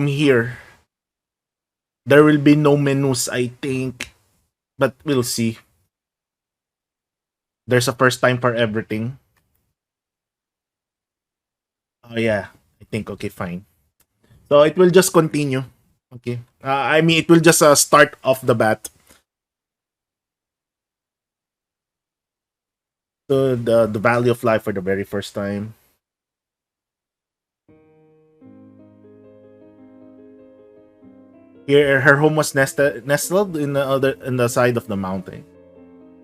from here, there will be no menus, I think, but we'll see. There's a first time for everything. Oh yeah, I think okay, fine. So it will just continue. Okay. I mean, it will just start off the bat. So the value of life for the very first time. Here, her home was nestled in the side of the mountain.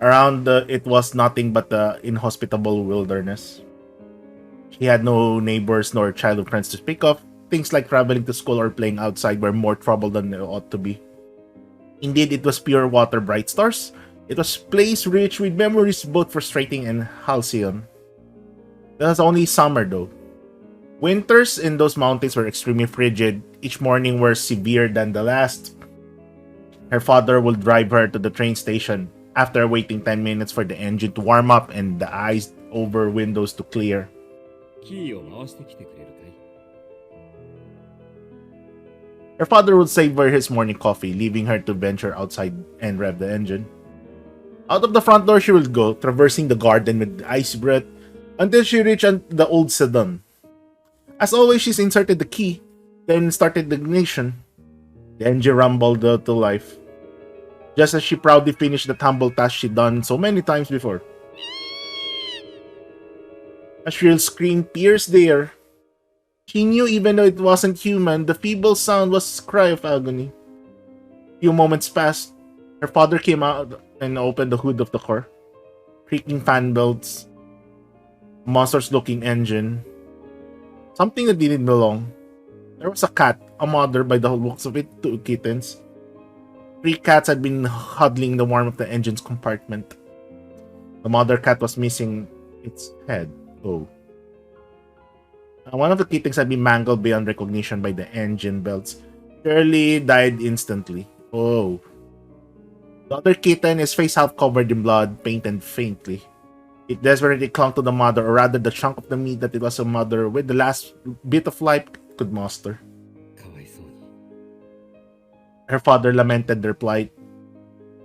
Around it was nothing but the inhospitable wilderness. She had no neighbors nor childhood friends to speak of. Things like traveling to school or playing outside were more trouble than they ought to be. Indeed, it was pure water, bright stars. It was a place rich with memories both frustrating and halcyon. It was only summer though. Winters in those mountains were extremely frigid. Each morning were severe than the last. Her father would drive her to the train station after waiting 10 minutes for the engine to warm up and the ice over windows to clear. Her father would savor his morning coffee, leaving her to venture outside and rev the engine. Out of the front door she would go, traversing the garden with icy breath until she reached the old sedan. As always, she's inserted the key, then started the ignition. The engine rumbled to life, just as she proudly finished the tumble task she'd done so many times before. A shrill scream pierced the air. She knew even though it wasn't human, the feeble sound was a cry of agony. Few moments passed. Her father came out and opened the hood of the car. Creaking fan belts, monstrous-looking engine, something that didn't belong. There was a cat, a mother by the looks of it, two kittens. Three cats had been huddling in the warmth of the engine's compartment. The mother cat was missing its head. Oh. One of the kittens had been mangled beyond recognition by the engine belts. Shirley died instantly. Oh. The other kitten, his face half covered in blood, painted faintly. It desperately clung to the mother, or rather the chunk of the meat that it was a mother with the last bit of life it could muster. Her father lamented their plight.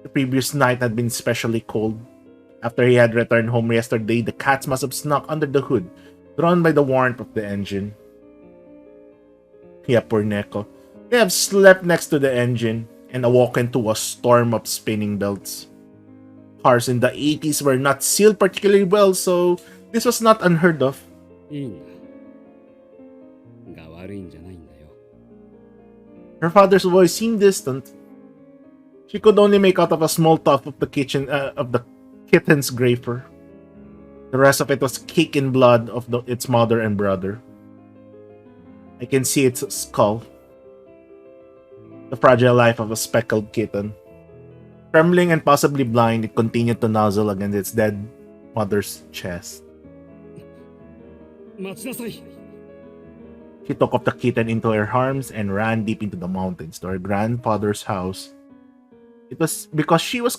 The previous night had been especially cold. After he had returned home yesterday, the cats must have snuck under the hood, drawn by the warmth of the engine. Yeah, poor Neko. They have slept next to the engine and awoken to a storm of spinning belts. Cars in the 80s were not sealed particularly well, so this was not unheard of. Her father's voice seemed distant. She could only make out of a small tuft of the kitten's gray fur. The rest of it was caked in blood of its mother and brother. I can see its skull. The fragile life of a speckled kitten. Trembling and possibly blind, it continued to nuzzle against its dead mother's chest. She took up the kitten into her arms and ran deep into the mountains to her grandfather's house. It was because she was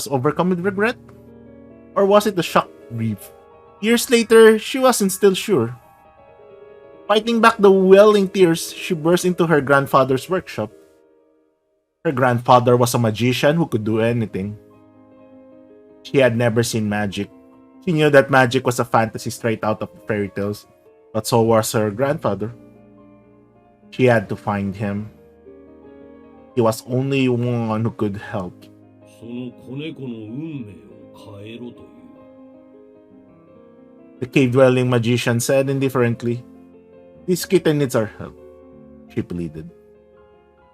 overcome with regret? Or was it the shock grief? Years later, she wasn't still sure. Fighting back the welling tears, she burst into her grandfather's workshop. Her grandfather was a magician who could do anything. She had never seen magic. She knew that magic was a fantasy straight out of fairy tales, but so was her grandfather. She had to find him. He was only one who could help. The cave-dwelling magician said indifferently, "This kitten needs our help," she pleaded.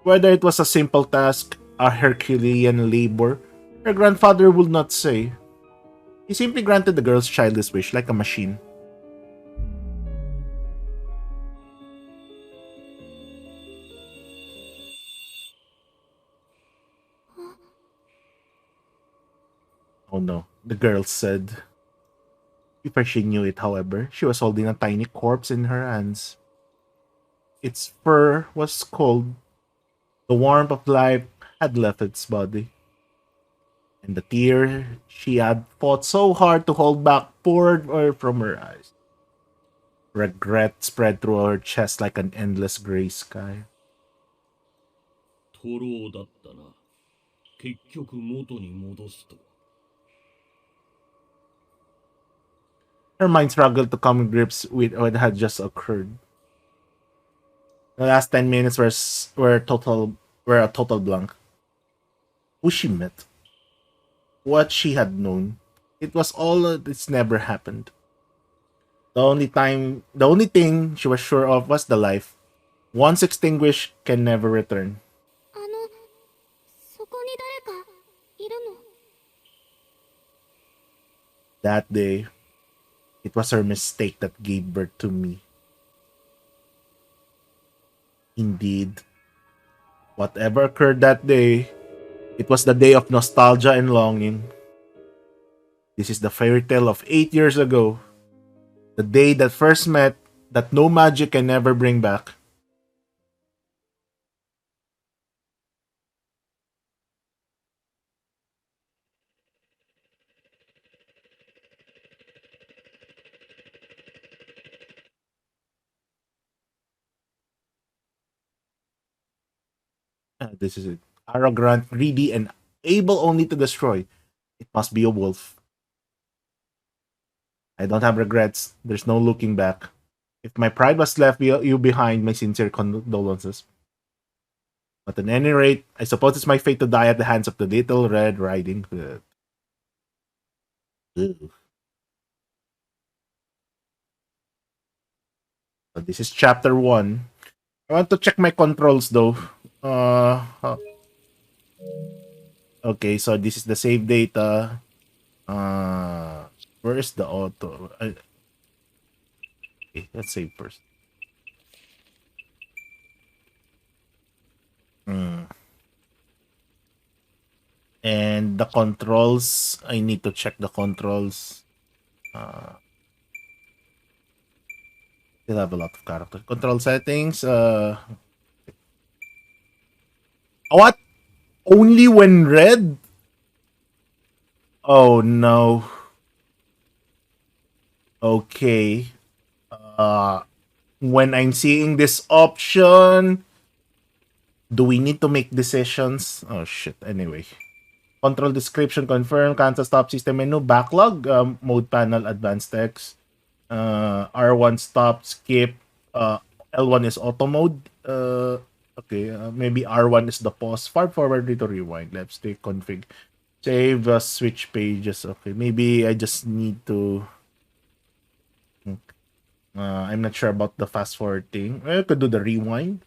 Whether it was a simple task, a Herculean labor, her grandfather would not say. He simply granted the girl's childish wish like a machine. Oh no, the girl said. Before she knew it, however, she was holding a tiny corpse in her hands. Its fur was cold. The warmth of life had left its body. And the tear she had fought so hard to hold back poured from her eyes. Regret spread through her chest like an endless gray sky. 徒労だったな。結局元に戻すとは。Her mind struggled to come to grips with what had just occurred. The last 10 minutes were a total blank. Who she met, what she had known, it was all that's never happened. The only thing she was sure of was the life. Once extinguished, can never return. あの、そこに誰かいるの？ That day, it was her mistake that gave birth to me. Indeed, whatever occurred that day, it was the day of nostalgia and longing. This is the fairy tale of 8 years ago, the day that first met, that no magic can ever bring back. This is it. Arrogant, greedy, and able only to destroy. It must be a wolf. I don't have regrets. There's no looking back. If my pride was left you behind, my sincere condolences. But at any rate, I suppose it's my fate to die at the hands of the little Red Riding Hood. Ew. So this is chapter 1. I want to check my controls though. Okay, so this is the save data. Uh, where is the auto? Okay, let's save first. Hmm. And the controls, I need to check the controls. Still have a lot of character control settings. What? Only when red? Oh no. Okay. Uh, when I'm seeing this option, do we need to make decisions? Oh shit. Anyway. Control description confirm, cancel stop system menu, backlog, mode panel, advanced text, R1 stop, skip, uh, L1 is auto mode, okay, maybe R1 is the pause, far forward to rewind, left stick config, save, switch pages, okay, maybe I just need to, I'm not sure about the fast forward thing, I could do the rewind,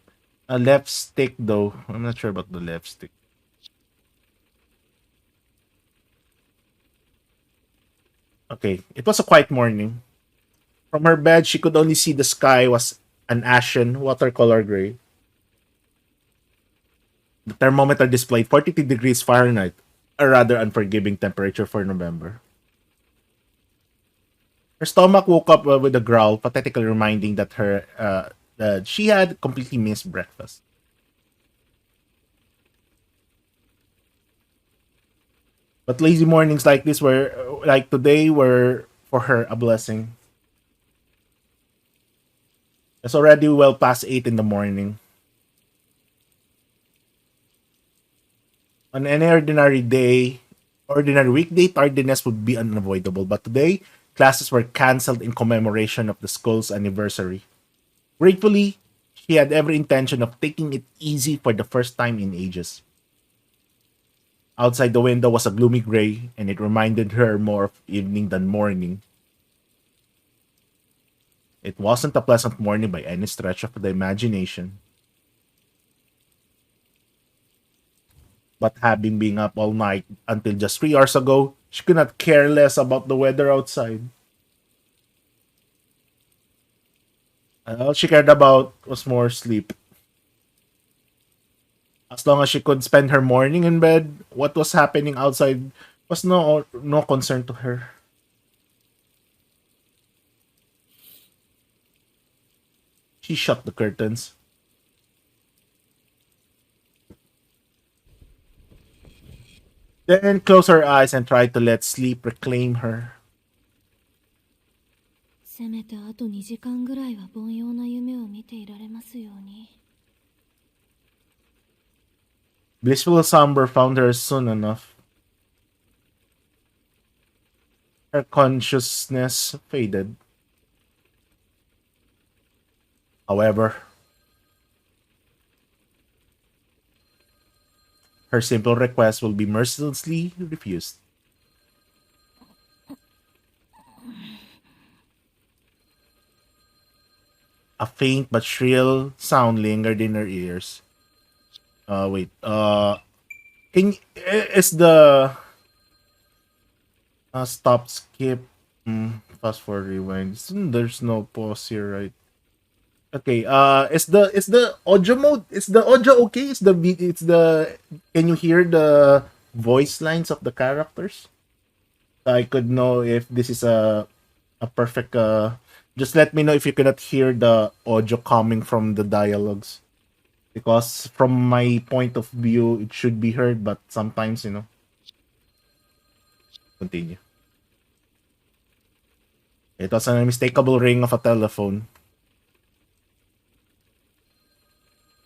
left stick though, I'm not sure about the left stick. Okay, it was a quiet morning. From her bed, she could only see the sky was an ashen watercolor gray. The thermometer displayed 42 degrees Fahrenheit, a rather unforgiving temperature for November. Her stomach woke up with a growl, pathetically reminding that she had completely missed breakfast. But lazy mornings like this were like today were for her a blessing. It's already well past 8 in the morning. On any ordinary weekday, tardiness would be unavoidable. But today, classes were cancelled in commemoration of the school's anniversary. Gratefully, she had every intention of taking it easy for the first time in ages. Outside the window was a gloomy gray, and it reminded her more of evening than morning. It wasn't a pleasant morning by any stretch of the imagination. But having been up all night until just 3 hours ago, she could not care less about the weather outside. All she cared about was more sleep. As long as she could spend her morning in bed, what was happening outside was no concern to her. She shut the curtains, then closed her eyes and tried to let sleep reclaim her. せめてあと2時間ぐらいは凡庸な夢を見ていられますように。 Blissful slumber found her soon enough. Her consciousness faded. However, her simple request will be mercilessly refused. A faint but shrill sound lingered in her ears. Wait. Is the stop, skip, fast forward, rewind? There's no pause here, right? Okay. Is the audio mode? Is the audio okay? Can you hear the voice lines of the characters? I could know if this is a perfect. Just let me know if you cannot hear the audio coming from the dialogues, because from my point of view, it should be heard, but sometimes Continue. It was an unmistakable ring of a telephone.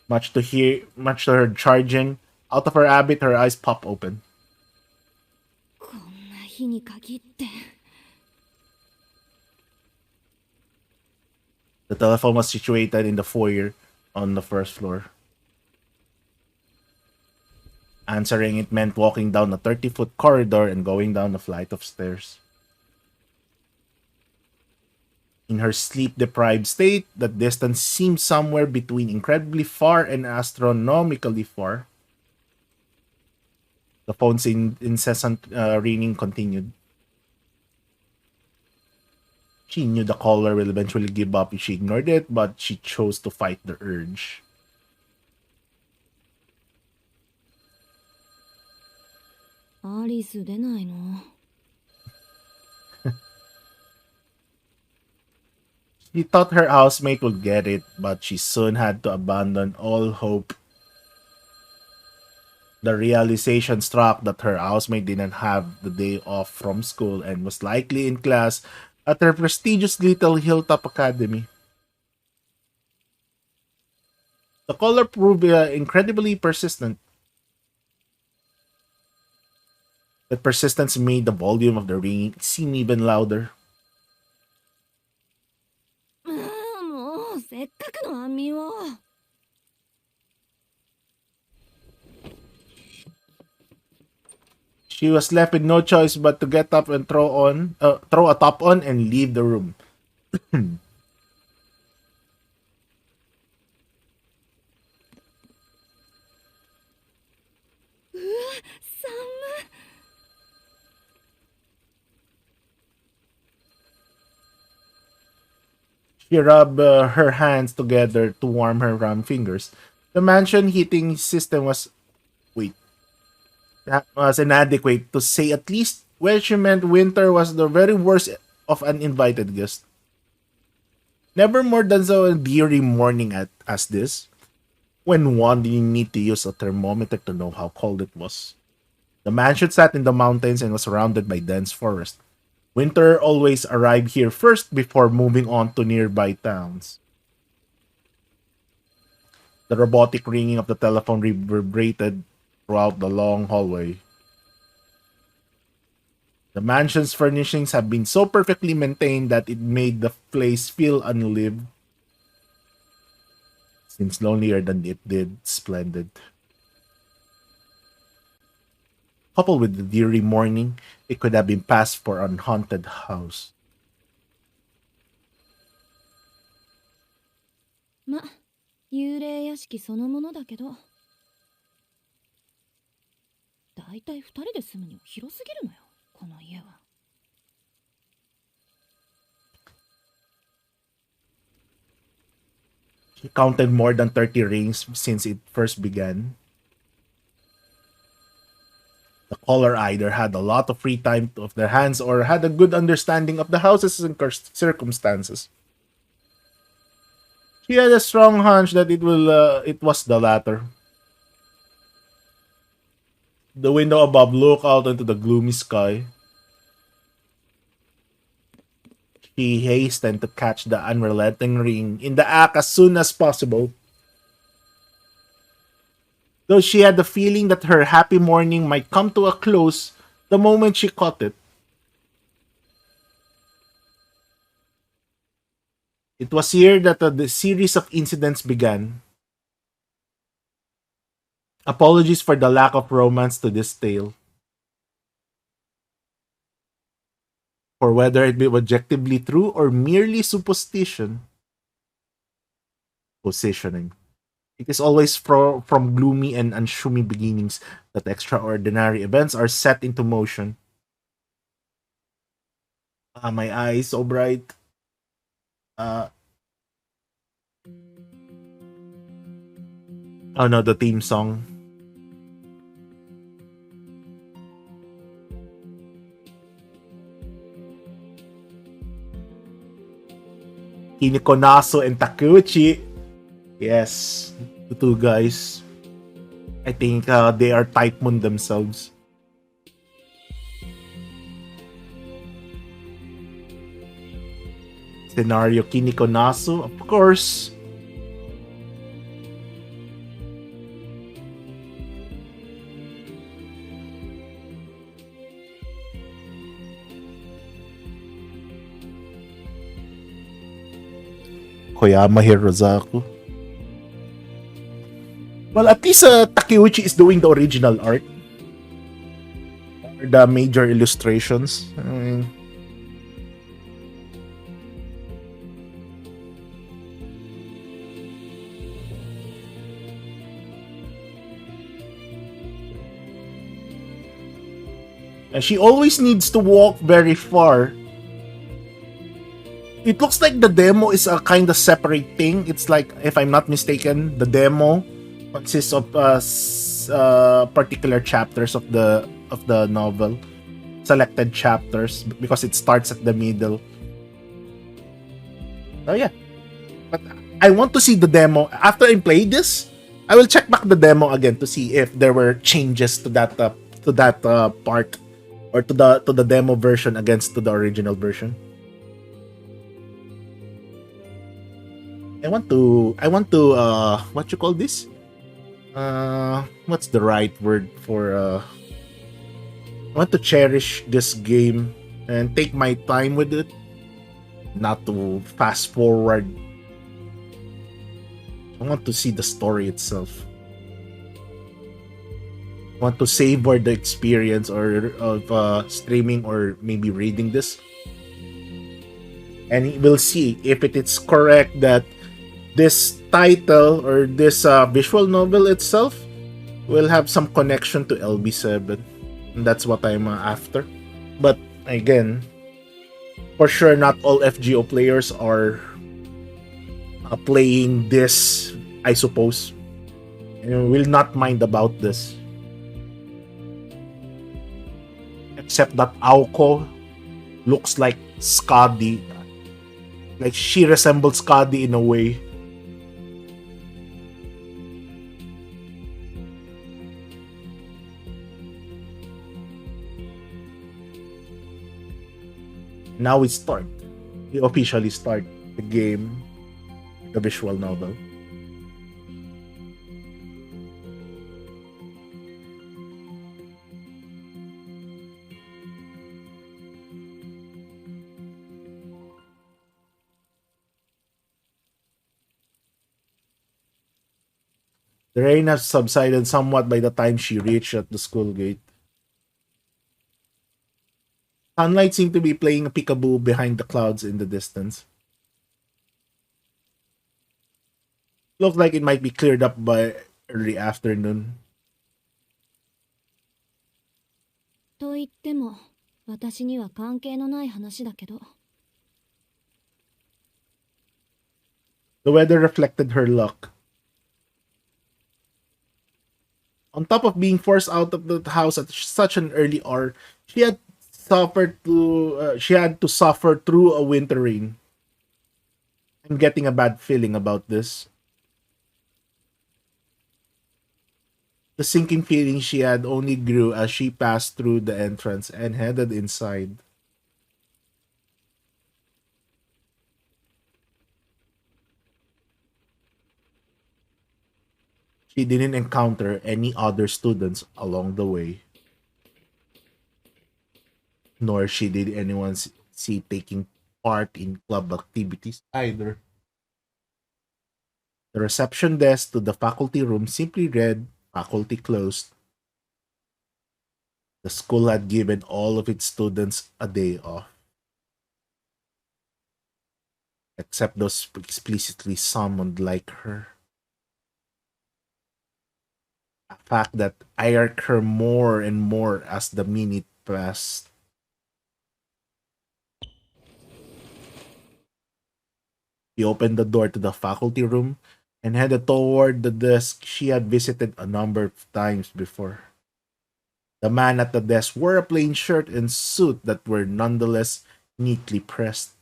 Much to her charging, out of her habit, her eyes pop open. こんな日に限って。 The telephone was situated in the foyer on the first floor. Answering it meant walking down a 30-foot corridor and going down a flight of stairs. In her sleep-deprived state, that distance seemed somewhere between incredibly far and astronomically far. The phone's incessant ringing continued. She knew the caller will eventually give up if she ignored it, but she chose to fight the urge. Alice 出ないの? She thought her housemate would get it, but she soon had to abandon all hope. The realization struck that her housemate didn't have the day off from school and was likely in class at her prestigious little hilltop academy. The caller proved incredibly persistent. That persistence made the volume of the ringing seem even louder. もうせっかくの安眠を。 She was left with no choice but to get up and throw a top on and leave the room. She rubbed her hands together to warm her round fingers. The mansion heating system was inadequate, to say at least, when she meant winter was the very worst of uninvited guests. Never more than so a dreary morning as this, when one didn't need to use a thermometer to know how cold it was. The mansion sat in the mountains and was surrounded by dense forest. Winter always arrived here first before moving on to nearby towns. The robotic ringing of the telephone reverberated throughout the long hallway. The mansion's furnishings have been so perfectly maintained that it made the place feel unlived. Seems lonelier than it did splendid. Coupled with the dreary morning, it could have been passed for an haunted house. ま、幽霊屋敷そのものだけど。だいたい2人で住むには広すぎるのよ、この家は。He counted more than 30 rings since it first began. The caller either had a lot of free time of their hands or had a good understanding of the houses and circumstances. She had a strong hunch that it was the latter. The window above looked out into the gloomy sky. She hastened to catch the unrelenting ring in the act as soon as possible, though she had the feeling that her happy morning might come to a close the moment she caught it. It was here that the series of incidents began. Apologies for the lack of romance to this tale, for whether it be objectively true or merely supposition, positioning. It is always from gloomy and unshowy beginnings that extraordinary events are set into motion. Ah, my eyes so bright. Uh, oh no, the theme song. Hiniko Naso and Takeuchi. Yes, the two guys. I think they are typemoon themselves. Scenario Kiniko Nasu, of course. Koyama Hirozaku. Well, at least Takeuchi is doing the original art. Or the major illustrations. I mean, and she always needs to walk very far. It looks like the demo is a kind of separate thing. It's like, if I'm not mistaken, the demo consists of particular chapters of the novel, selected chapters, because it starts at the middle. Oh yeah, but I want to see the demo after I play this. I will check back the demo again to see if there were changes to that part, or to the demo version against to the original version. I want to what you call this? What's the right word for I want to cherish this game and take my time with it, not to fast forward. I want to see the story itself. I want to savor the experience or of streaming or maybe reading this. And we'll see if it is correct that this title or this visual novel itself will have some connection to LB7. And that's what I'm after. But again, for sure, not all FGO players are playing this, I suppose. And will not mind about this. Except that Aoko looks like Skadi. Like, she resembles Skadi in a way. Now we start. We officially start the game, the visual novel. The rain has subsided somewhat by the time she reached at the school gate. Sunlight seemed to be playing a peekaboo behind the clouds in the distance. Looked like it might be cleared up by early afternoon. と言っても私には関係のない話だけど。 The weather reflected her luck. On top of being forced out of the house at such an early hour, she had to suffer through a winter rain. I'm getting a bad feeling about this. The sinking feeling she had only grew as she passed through the entrance and headed inside. She didn't encounter any other students along the way, nor she did anyone see taking part in club activities either. The reception desk to the faculty room simply read, "Faculty closed." The school had given all of its students a day off, except those explicitly summoned like her. A fact that irked her more and more as the minute passed. He opened the door to the faculty room and headed toward the desk she had visited a number of times before. The man at the desk wore a plain shirt and suit that were nonetheless neatly pressed.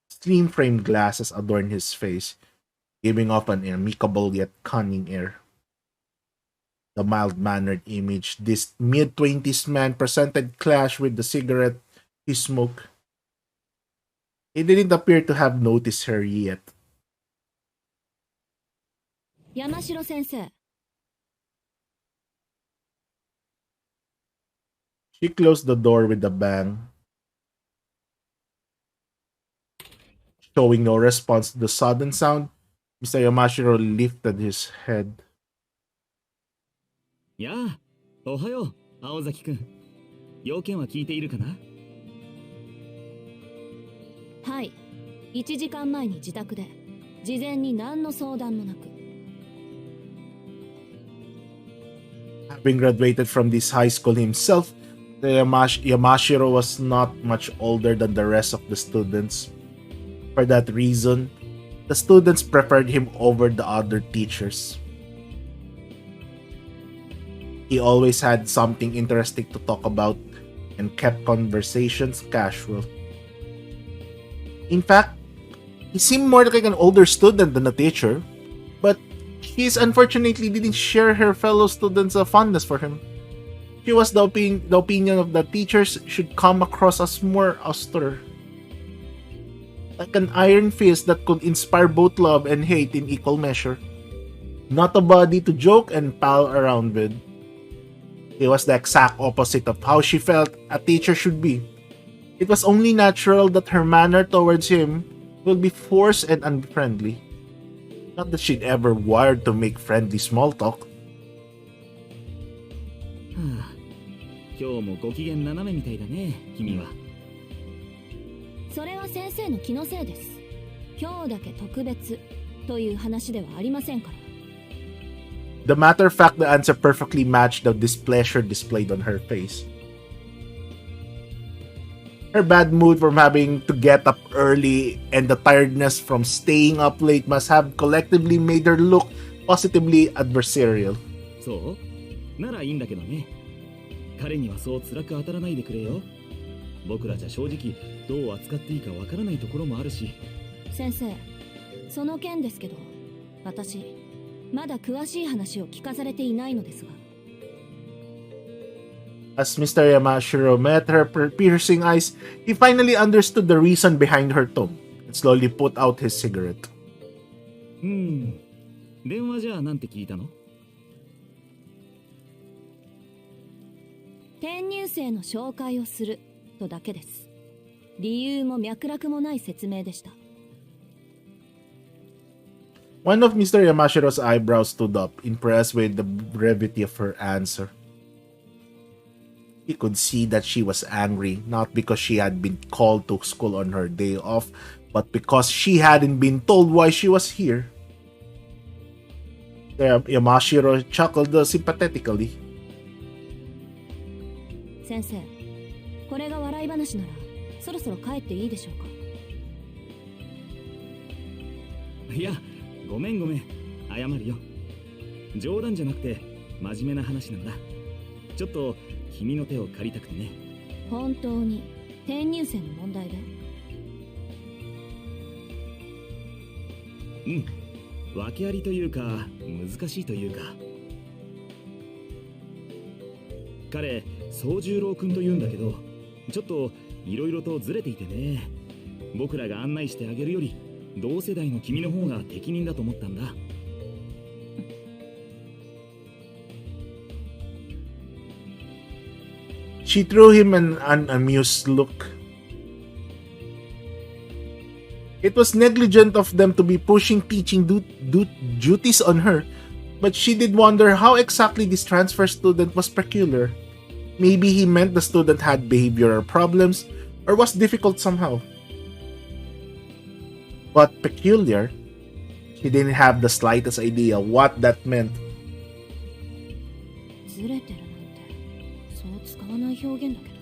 Slim framed glasses adorned his face, giving off an amicable yet cunning air. The mild mannered image this mid 20s man presented clashed with the cigarette he smoked. He didn't appear to have noticed her yet. 山城先生。 She closed the door with a bang, showing no response to the sudden sound. Mr. Yamashiro lifted his head. やあ、おはよう、青崎くん。要件は聞いているかな？はい。1時間前に自宅で事前に何の相談もなく。 Having graduated from this high school himself, Yamashiro was not much older than the rest of the students. For that reason, the students preferred him over the other teachers. He always had something interesting to talk about and kept conversations casual. In fact, he seemed more like an older student than a teacher, but she unfortunately didn't share her fellow students' fondness for him. She was the opinion of the teachers should come across as more austere, like an iron fist that could inspire both love and hate in equal measure. Not a body to joke and pal around with. He was the exact opposite of how she felt a teacher should be. It was only natural that her manner towards him would be forced and unfriendly. Not that she'd ever wired to make friendly small talk. はあ、今日もご機嫌斜めみたいだね、君は。それは先生の気のせいです。今日だけ特別という話ではありませんから。 The matter of fact, the answer perfectly matched the displeasure displayed on her face. Her bad mood from having to get up early and the tiredness from staying up late must have collectively made her look positively adversarial. そうならいいんだけどね。彼にはそう辛く当たらないでくれよ。僕らじゃ正直どう扱っていいかわからないところもあるし。先生、その件ですけど、私まだ詳しい話を聞かされていないのですが。 As Mr. Yamashiro met her piercing eyes, he finally understood the reason behind her tone and slowly put out his cigarette. 電話じゃあなんて聞いたの？転入生の紹介をするとだけです。理由も脈絡もない説明でした。 One of Mr. Yamashiro's eyebrows stood up, impressed with the brevity of her answer. He could see that she was angry, not because she had been called to school on her day off, but because she hadn't been told why she was here. Yamashiro chuckled sympathetically. 先生、これが笑い話ならそろそろ帰っていいでしょうか。いや、ごめん謝るよ。冗談じゃなくて真面目な話なんだ。ちょっと君の手を借りたくてね。本当に転入生の問題で？訳ありというか難しいというか。彼宗十郎くんというんだけど、ちょっといろいろとずれていてね。僕らが案内してあげるより同世代の君の方が適任だと思ったんだ。She threw him an amused look. It was negligent of them to be pushing teaching duties on her, but she did wonder how exactly this transfer student was peculiar. Maybe he meant the student had behavioral problems or was difficult somehow. But peculiar, she didn't have the slightest idea what that meant. ずれてるなんてそう使わない表現だけど。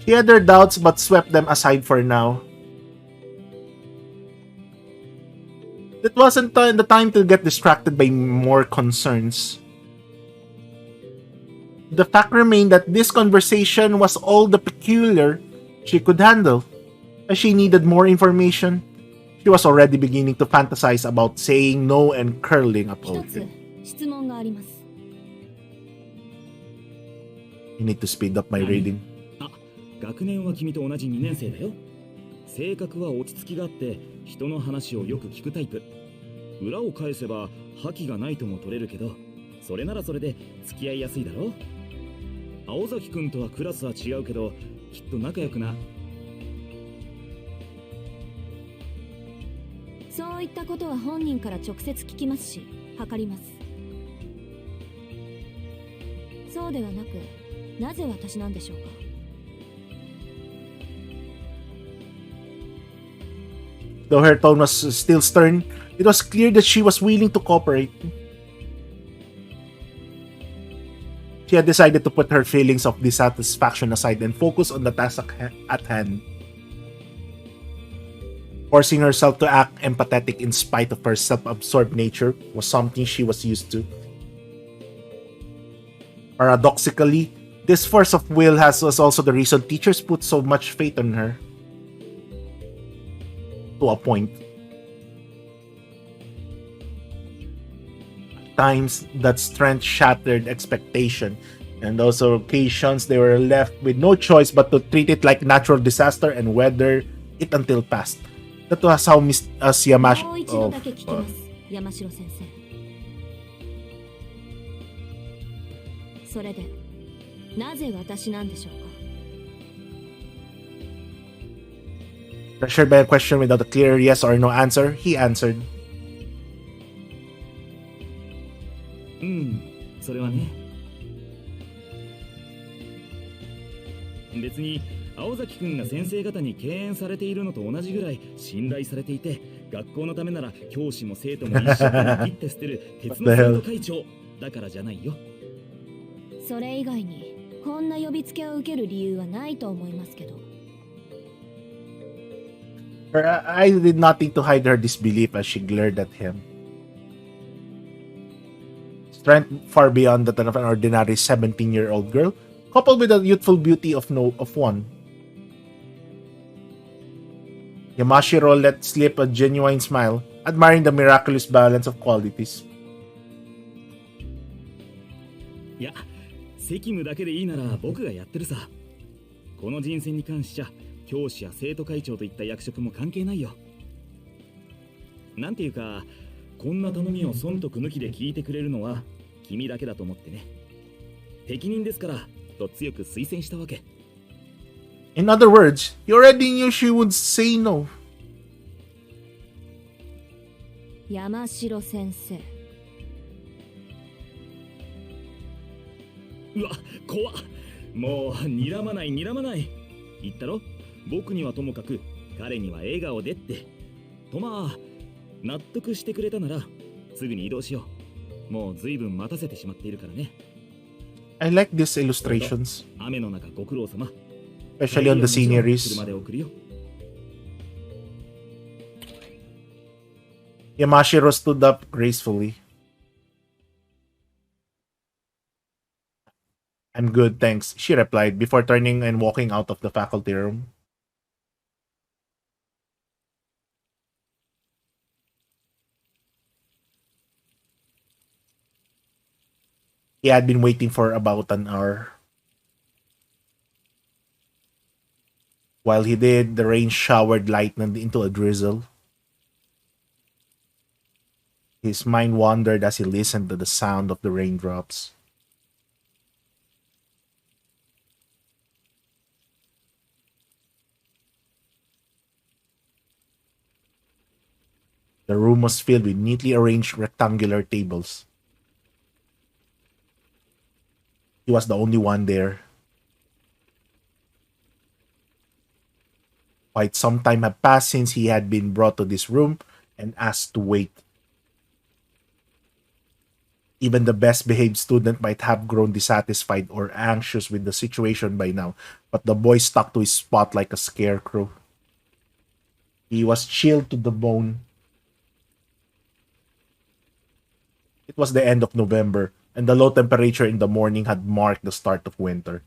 She had her doubts but swept them aside for now. It wasn't the time to get distracted by more concerns. The fact remained that this conversation was all the peculiar she could handle. As she needed more information, she was already beginning to fantasize about saying no and curling up 一 over つ it. 質問があります。 You need to speed up my reading. あ、学年は君と同じ2年生だよ。性格は落ち着きがあって人の話をよく聞くタイプ。裏を返せば覇気がないとも取れるけど、それならそれで付き合いやすいだろ。青崎くんとはクラスは違うけど、きっと仲良くな。そういったことは本人から直接聞きますし、測ります。そうではなく、なぜ私なんでしょうか。 Though her tone was still stern, it was clear that she was willing to cooperate. She had decided to put her feelings of dissatisfaction aside and focus on the task at hand. Forcing herself to act empathetic in spite of her self-absorbed nature was something she was used to. Paradoxically, this force of will was also the reason teachers put so much faith in her. To a point. At times, that strength shattered expectation, and those occasions they were left with no choice but to treat it like natural disaster and weather it until past. That was how Miss Yamashi. もう一度だけ聞きます、山城先生。それで、なぜ私なんでしょうか。 Pressured by a question without a clear yes or no answer, he answered. それはね。別に青崎くんが先生方に敬遠されているのと同じぐらい信頼されていて、学校のためなら教師も生徒も一緒に切って捨てる鉄の生徒会長だからじゃないよ。それ以外にこんな呼びつけを受ける理由はないと思いますけど。 Her eyes did nothing to hide her disbelief as she glared at him. Strength far beyond that of an ordinary 17-year-old girl, coupled with the youthful beauty of one. Yamashiro let slip a genuine smile, admiring the miraculous balance of qualities. いや、責務だけでいいなら僕がやってるさ。この人選に関しちゃ教師や生徒会長といった役職も関係ないよ。なんていうか、こんな頼みを損得抜きで聞いてくれるのは君だけだと思ってね。適任ですからと強く推薦したわけ。In other words, you already knew she would say no. 山城先生。うわ、怖っ。もう睨まない睨まない。言ったろ、僕にはともかく彼には笑顔でって。とまあ納得してくれたならすぐに移動しよう。もうずいぶん待たせてしまっているからね。 I like these illustrations, 雨の中ご苦労様。 especially on the sceneries. 車で送るよ。 Yamashiro stood up gracefully. I'm good, thanks, she replied before turning and walking out of the faculty room. He had been waiting for about an hour. While he did, the rain showered lightning into a drizzle. His mind wandered as he listened to the sound of the raindrops. The room was filled with neatly arranged rectangular tables. He was the only one there. Quite some time had passed since he had been brought to this room and asked to wait. Even the best behaved student might have grown dissatisfied or anxious with the situation by now, but the boy stuck to his spot like a scarecrow. He was chilled to the bone. It was the end of November, and the low temperature in the morning had marked the start of winter.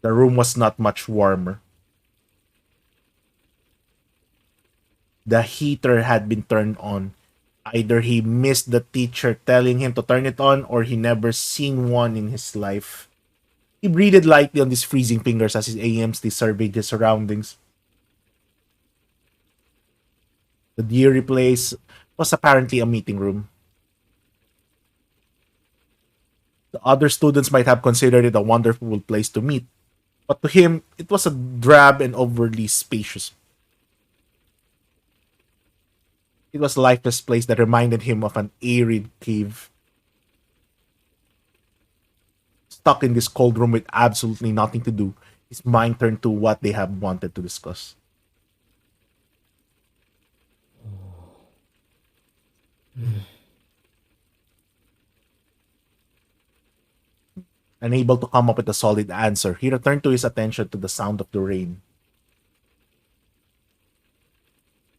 The room was not much warmer. The heater had been turned on. Either he missed the teacher telling him to turn it on or he never seen one in his life. He breathed lightly on his freezing fingers as his aimlessly surveyed his surroundings. The dreary place was apparently a meeting room. The other students might have considered it a wonderful place to meet, but to him, it was a drab and overly spacious. It was a lifeless place that reminded him of an arid cave. Stuck in this cold room with absolutely nothing to do, his mind turned to what they had wanted to discuss. Unable to come up with a solid answer, he returned to his attention to the sound of the rain.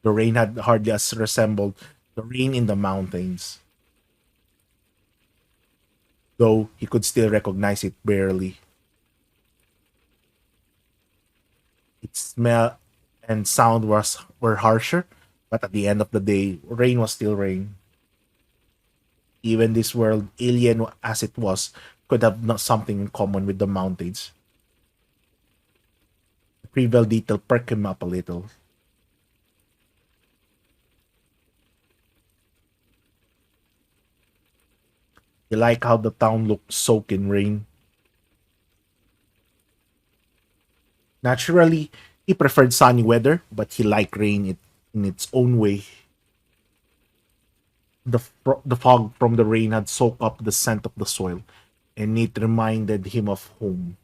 The rain had hardly as resembled the rain in the mountains, though he could still recognize it barely. Its smell and sound were harsher, but at the end of the day, rain was still rain. Even this world, alien as it was, could have something in common with the mountains. The trivial detail perked him up a little. He liked how the town looked soaked in rain. Naturally, he preferred sunny weather, but he liked in its own way. The fog from the rain had soaked up the scent of the soil, and it reminded him of home.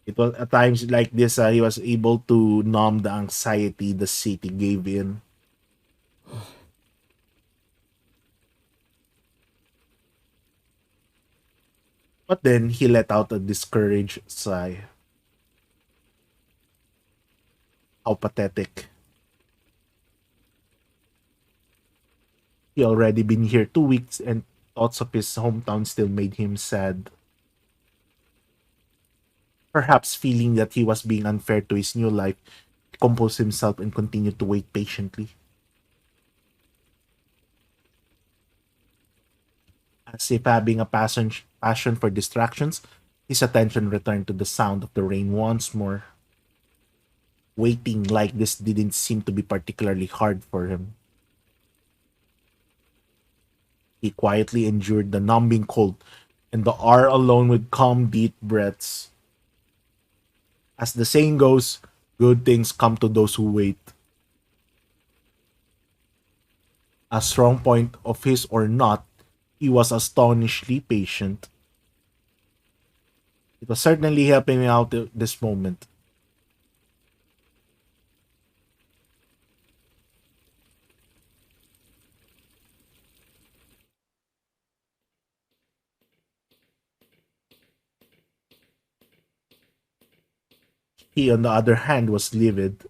It was at times like this he was able to numb the anxiety the city gave in. But then he let out a discouraged sigh. How pathetic. He already been here 2 weeks and thoughts of his hometown still made him sad. Perhaps feeling that he was being unfair to his new life, he composed himself and continued to wait patiently. As if having a passion for distractions, his attention returned to the sound of the rain once more. Waiting like this didn't seem to be particularly hard for him. He quietly endured the numbing cold and the hour alone with calm, deep breaths. As the saying goes, good things come to those who wait. A strong point of his or not, he was astonishingly patient. It was certainly helping me out at this moment. He, on the other hand, was livid.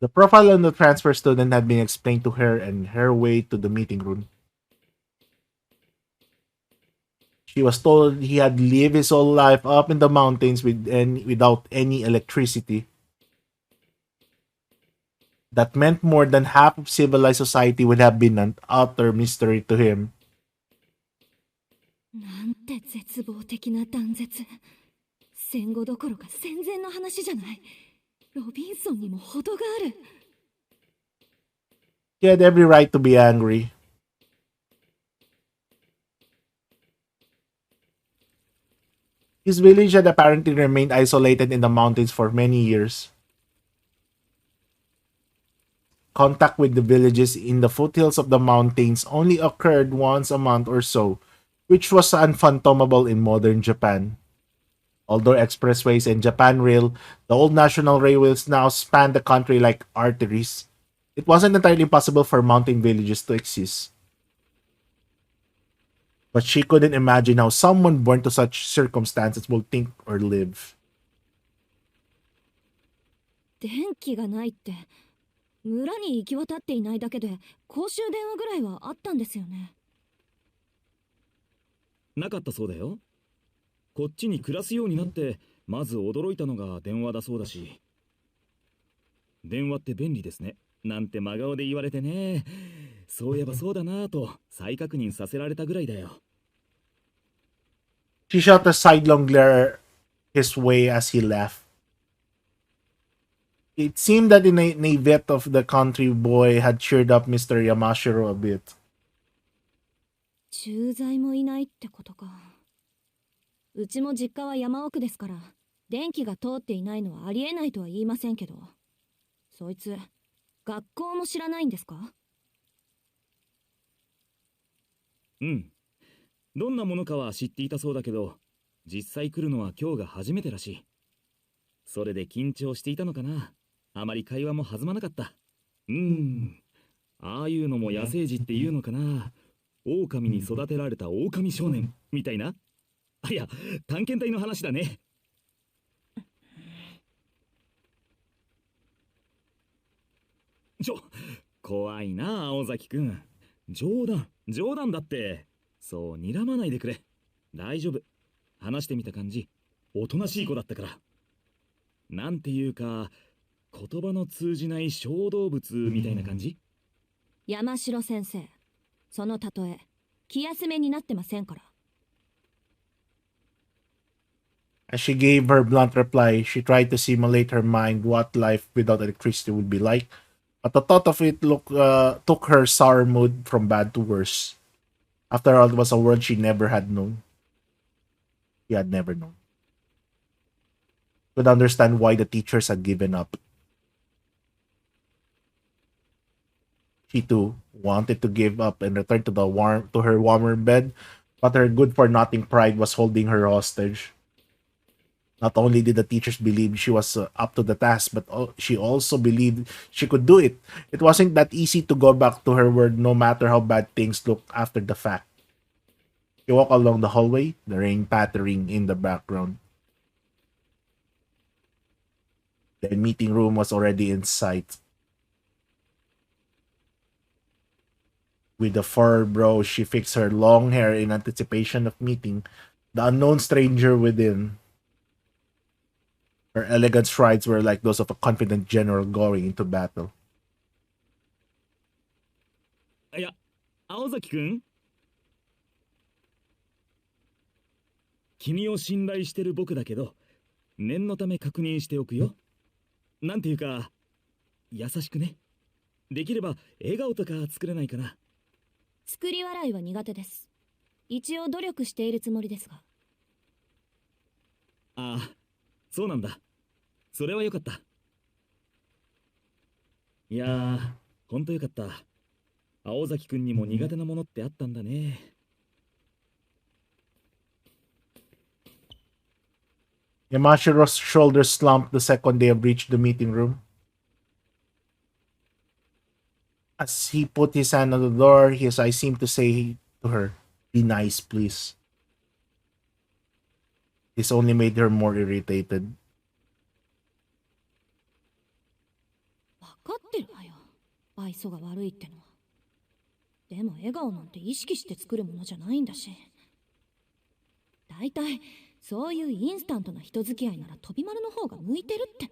The profile of the transfer student had been explained to her and her way to the meeting room. She was told he had lived his whole life up in the mountains without any electricity. That meant more than half of civilized society would have been an utter mystery to him. なんて絶望的な断絶。戦後どころか戦前の話じゃない。ロビンソンにも程がある。 He had every right to be angry. His village had apparently remained isolated in the mountains for many years. Contact with the villages in the foothills of the mountains only occurred once a month or so, which was unfathomable in modern Japan. Although expressways and Japan Rail, the old national railways now span the country like arteries, it wasn't entirely possible for mountain villages to exist. But she couldn't imagine how someone born to such circumstances would think or live. 電気がないって村に行き渡っていないだけで公衆電話ぐらいはあったんですよね。なかったそうだよ。こっちに暮らすようになってまず驚いたのが電話だそうだし。電話って便利ですねなんて真顔で言われてね。そういえばそうだなぁと再確認させられたぐらいだよ。She shot a sidelong glare his way as he left. It seemed that the naivete of the country boy had cheered up Mr. Yamashiro a bit. 駐在もいないってことか。うちも実家は山奥ですから電気が通っていないのはありえないとは言いませんけど、そいつ学校も知らないんですか？うん。どんなものかは知っていたそうだけど、実際来るのは今日が初めてらしい。それで緊張していたのかな。あまり会話も弾まなかった。ああいうのも野生児っていうのかな。狼に育てられた狼少年みたいな。いや、探検隊の話だね。怖いな、青崎くん。冗談だって。そう睨まないでくれ。大丈夫。話してみた感じおとなしい子だったから。なんていうか言葉の通じない小動物みたいな感じ。山城先生、その例え気休めになってませんから。 As she gave her blunt reply, she tried to simulate her mind what life without electricity would be like, but the thought of it took her sour mood from bad to worse. After all, it was a world she never had known. She had never known. Could understand why the teachers had given up. She too wanted to give up and return to her warmer bed, but her good-for-nothing pride was holding her hostage. Not only did the teachers believe she was up to the task, but she also believed she could do it. It wasn't that easy to go back to her word no matter how bad things looked after the fact. She walked along the hallway, the rain pattering in the background. The meeting room was already in sight. With a furrowed brow, she fixed her long hair in anticipation of meeting the unknown stranger within. Her elegant strides were like those of a confident general going into battle. いや、青崎くん、君を信頼してる僕だけど、念のため確認しておくよ。なんていうか、優しくね。できれば笑顔とか作れないかな。作り笑いは苦手です。一応努力しているつもりですが。ああ、そうなんだ。それはよかった。いやー、ほんとよかった。青崎くんにも苦手なものってあったんだね。Yamashiro's shoulders slumped the second they had reached the meeting room. As he put his hand on the door, his eyes seemed to say to her, "Be nice, please." This only made her more irritated. 分かってるわよ、愛想が悪いってのは。でも笑顔なんて意識して作るものじゃないんだし。だいたいそういうインスタントな人付き合いなら飛び丸の方が向いてるって。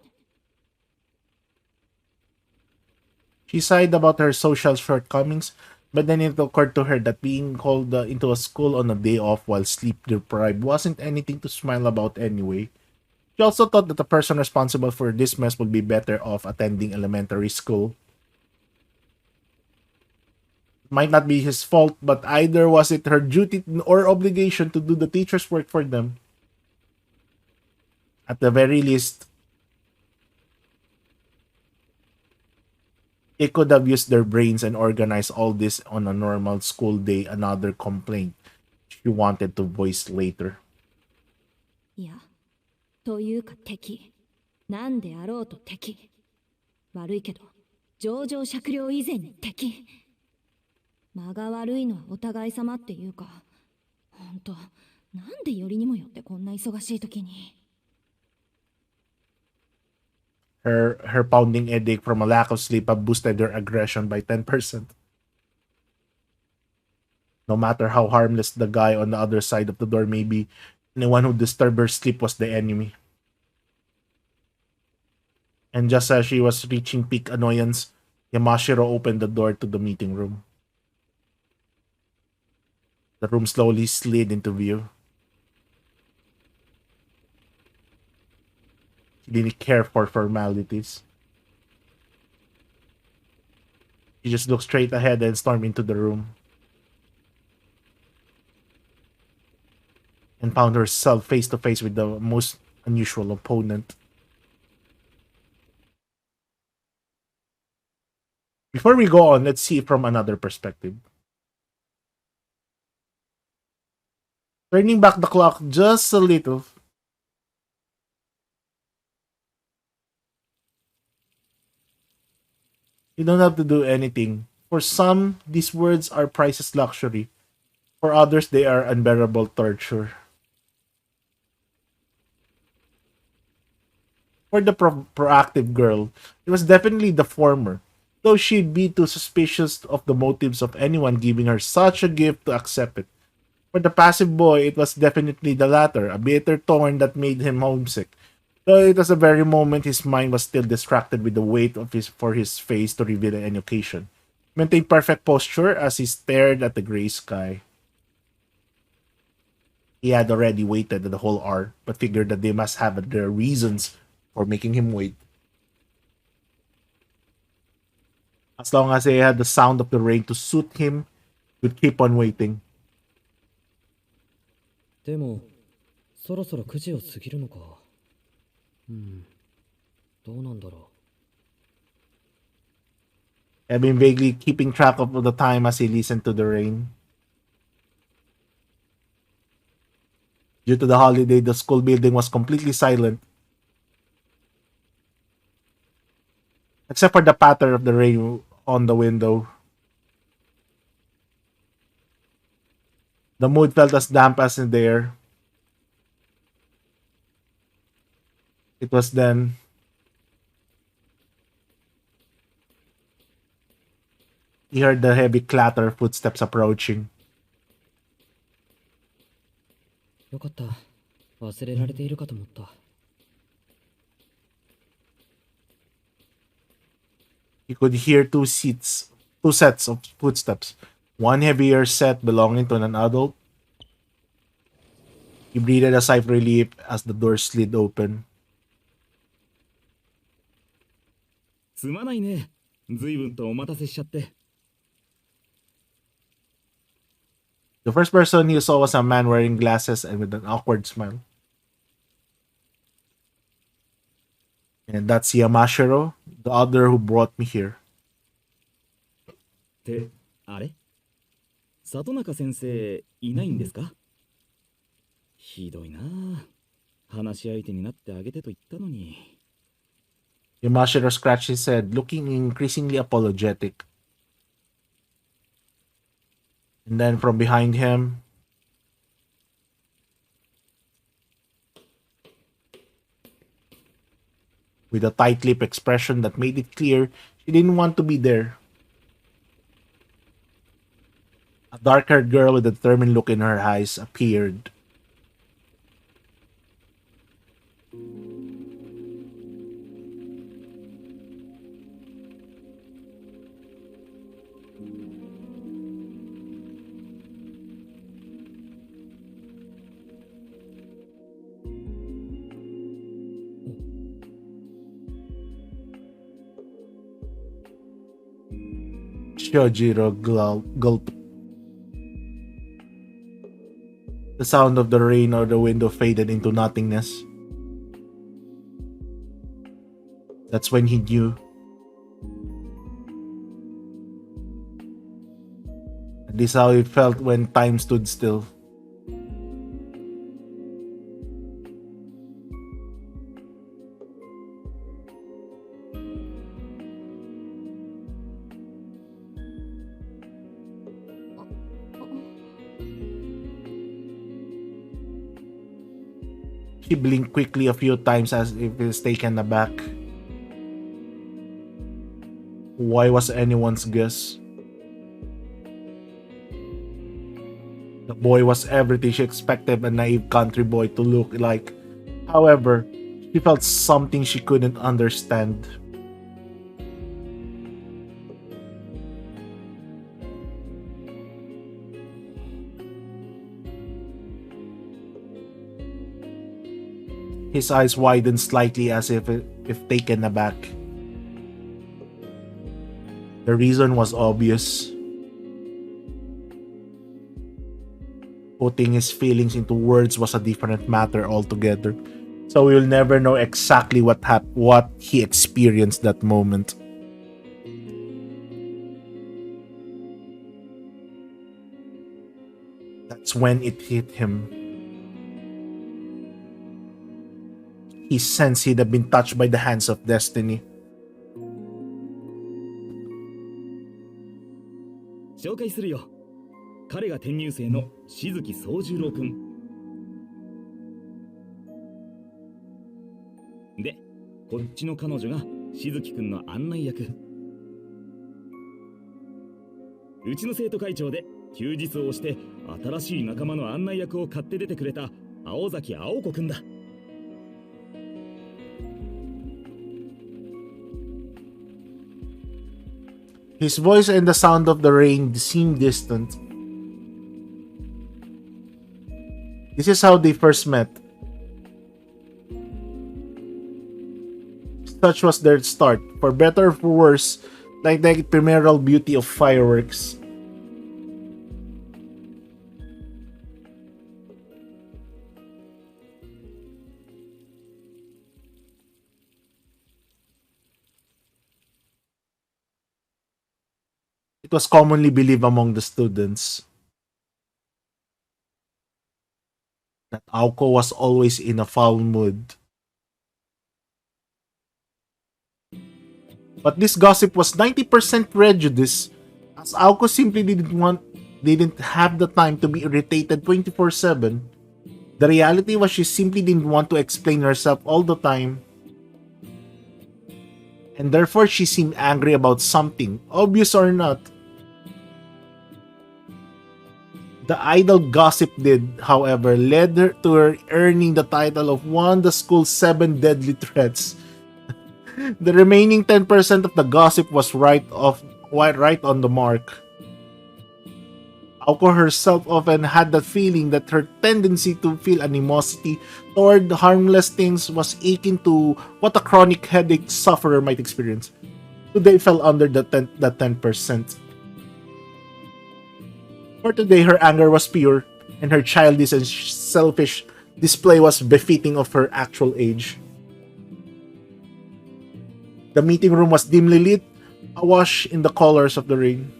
She sighed about her social shortcomings, but then it occurred to her that being called into a school on a day off while sleep deprived wasn't anything to smile about anyway. She also thought that the person responsible for this mess would be better off attending elementary school. Might not be his fault, but either was it her duty or obligation to do the teacher's work for them. At the very least, they could have used their brains and organized all this on a normal school day, another complaint she wanted to voice later. いや、というか敵。なんであろうと敵。悪いけど、情状酌量以前に敵。間が悪いのはお互い様っていうか、ほんと、なんでよりにもよってこんな忙しい時に。Her pounding headache from a lack of sleep have boosted her aggression by 10%. No matter how harmless the guy on the other side of the door may be, anyone who disturbed her sleep was the enemy. And just as she was reaching peak annoyance, Yamashiro opened the door to the meeting room. The room slowly slid into view. She didn't care for formalities. She just looked straight ahead and stormed into the room. And found herself face to face with the most unusual opponent. Before we go on, let's see it from another perspective. Turning back the clock just a little. You don't have to do anything. For some, these words are priceless luxury. For others, they are unbearable torture. For the proactive girl, it was definitely the former, though she'd be too suspicious of the motives of anyone giving her such a gift to accept it. For the passive boy, it was definitely the latter, a bitter thorn that made him homesick. Though it was the very moment his mind was still distracted with the weight of his face to reveal any occasion. Maintained perfect posture as he stared at the gray sky. He had already waited the whole hour, but figured that they must have their reasons for making him wait. As long as they had the sound of the rain to suit him, he would keep on waiting. でもそろそろ9時を過ぎるのか。どうなんだろ Had been vaguely keeping track of the time as he listened to the rain. Due to the holiday, the school building was completely silent. Except for the patter of the rain on the window. The mood felt as damp as in the air. It was then he heard the heavy clatter of footsteps approaching. う。よかった。忘れられているかと思った。He could hear two sets of footsteps. One heavier set belonging to an adult. He breathed a sigh of relief as the door slid open. すまないね。ずいぶんとお待たせしちゃって。The first person he saw was a man wearing glasses and with an awkward smile. And that's Yamashiro, the other who brought me here. ってあれ里中先生いないんですか？ひどいなあ。話し相手になってあげてと言ったのに。Yamashiro scratched his head, looking increasingly apologetic. And then from behind him, with a tight lip expression that made it clear she didn't want to be there, a dark-haired girl with a determined look in her eyes appeared. Shojiro gulped. The sound of the rain or the window faded into nothingness. That's when he knew. This is how it felt when time stood still. She blinked quickly a few times as if he was taken aback. Why was anyone's guess? The boy was everything she expected a naive country boy to look like. However, she felt something she couldn't understand. His eyes widened slightly as if taken aback. The reason was obvious. Putting his feelings into words was a different matter altogether. So we'll never know exactly what he experienced that moment. That's when it hit him. He sensed he'd have been touched by the hands of destiny. 紹介するよ。彼が転入生の静木宗十郎くん。で、こっちの彼女が静木くんの案内役。うちの生徒会長で休日を押して新しい仲間の案内役を買って出てくれた青崎青子くんだ。His voice and the sound of the rain seemed distant. This is how they first met. Such was their start, for better or for worse, like the ephemeral beauty of fireworks. It was commonly believed among the students that Aoko was always in a foul mood. But this gossip was 90% prejudice, as Aoko simply didn't have the time to be irritated 24/7. The reality was she simply didn't want to explain herself all the time. And therefore she seemed angry about something, obvious or not. The idle gossip did, however, led her to her earning the title of one of the school's 7 deadly threats. The remaining 10% of the gossip was right on the mark. Aoko herself often had the feeling that her tendency to feel animosity toward harmless things was akin to what a chronic headache sufferer might experience. Today fell under the 10%. For today, her anger was pure, and her childish and selfish display was befitting of her actual age. The meeting room was dimly lit, awash in the colors of the rain.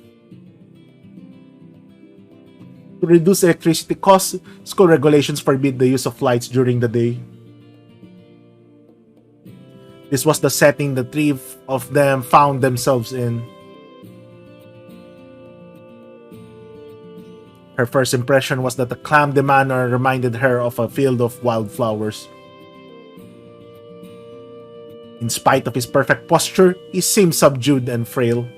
To reduce electricity costs, school regulations forbid the use of lights during the day. This was the setting the three of them found themselves in. Her first impression was that the clam de manor reminded her of a field of wildflowers. In spite of his perfect posture, he seemed subdued and frail.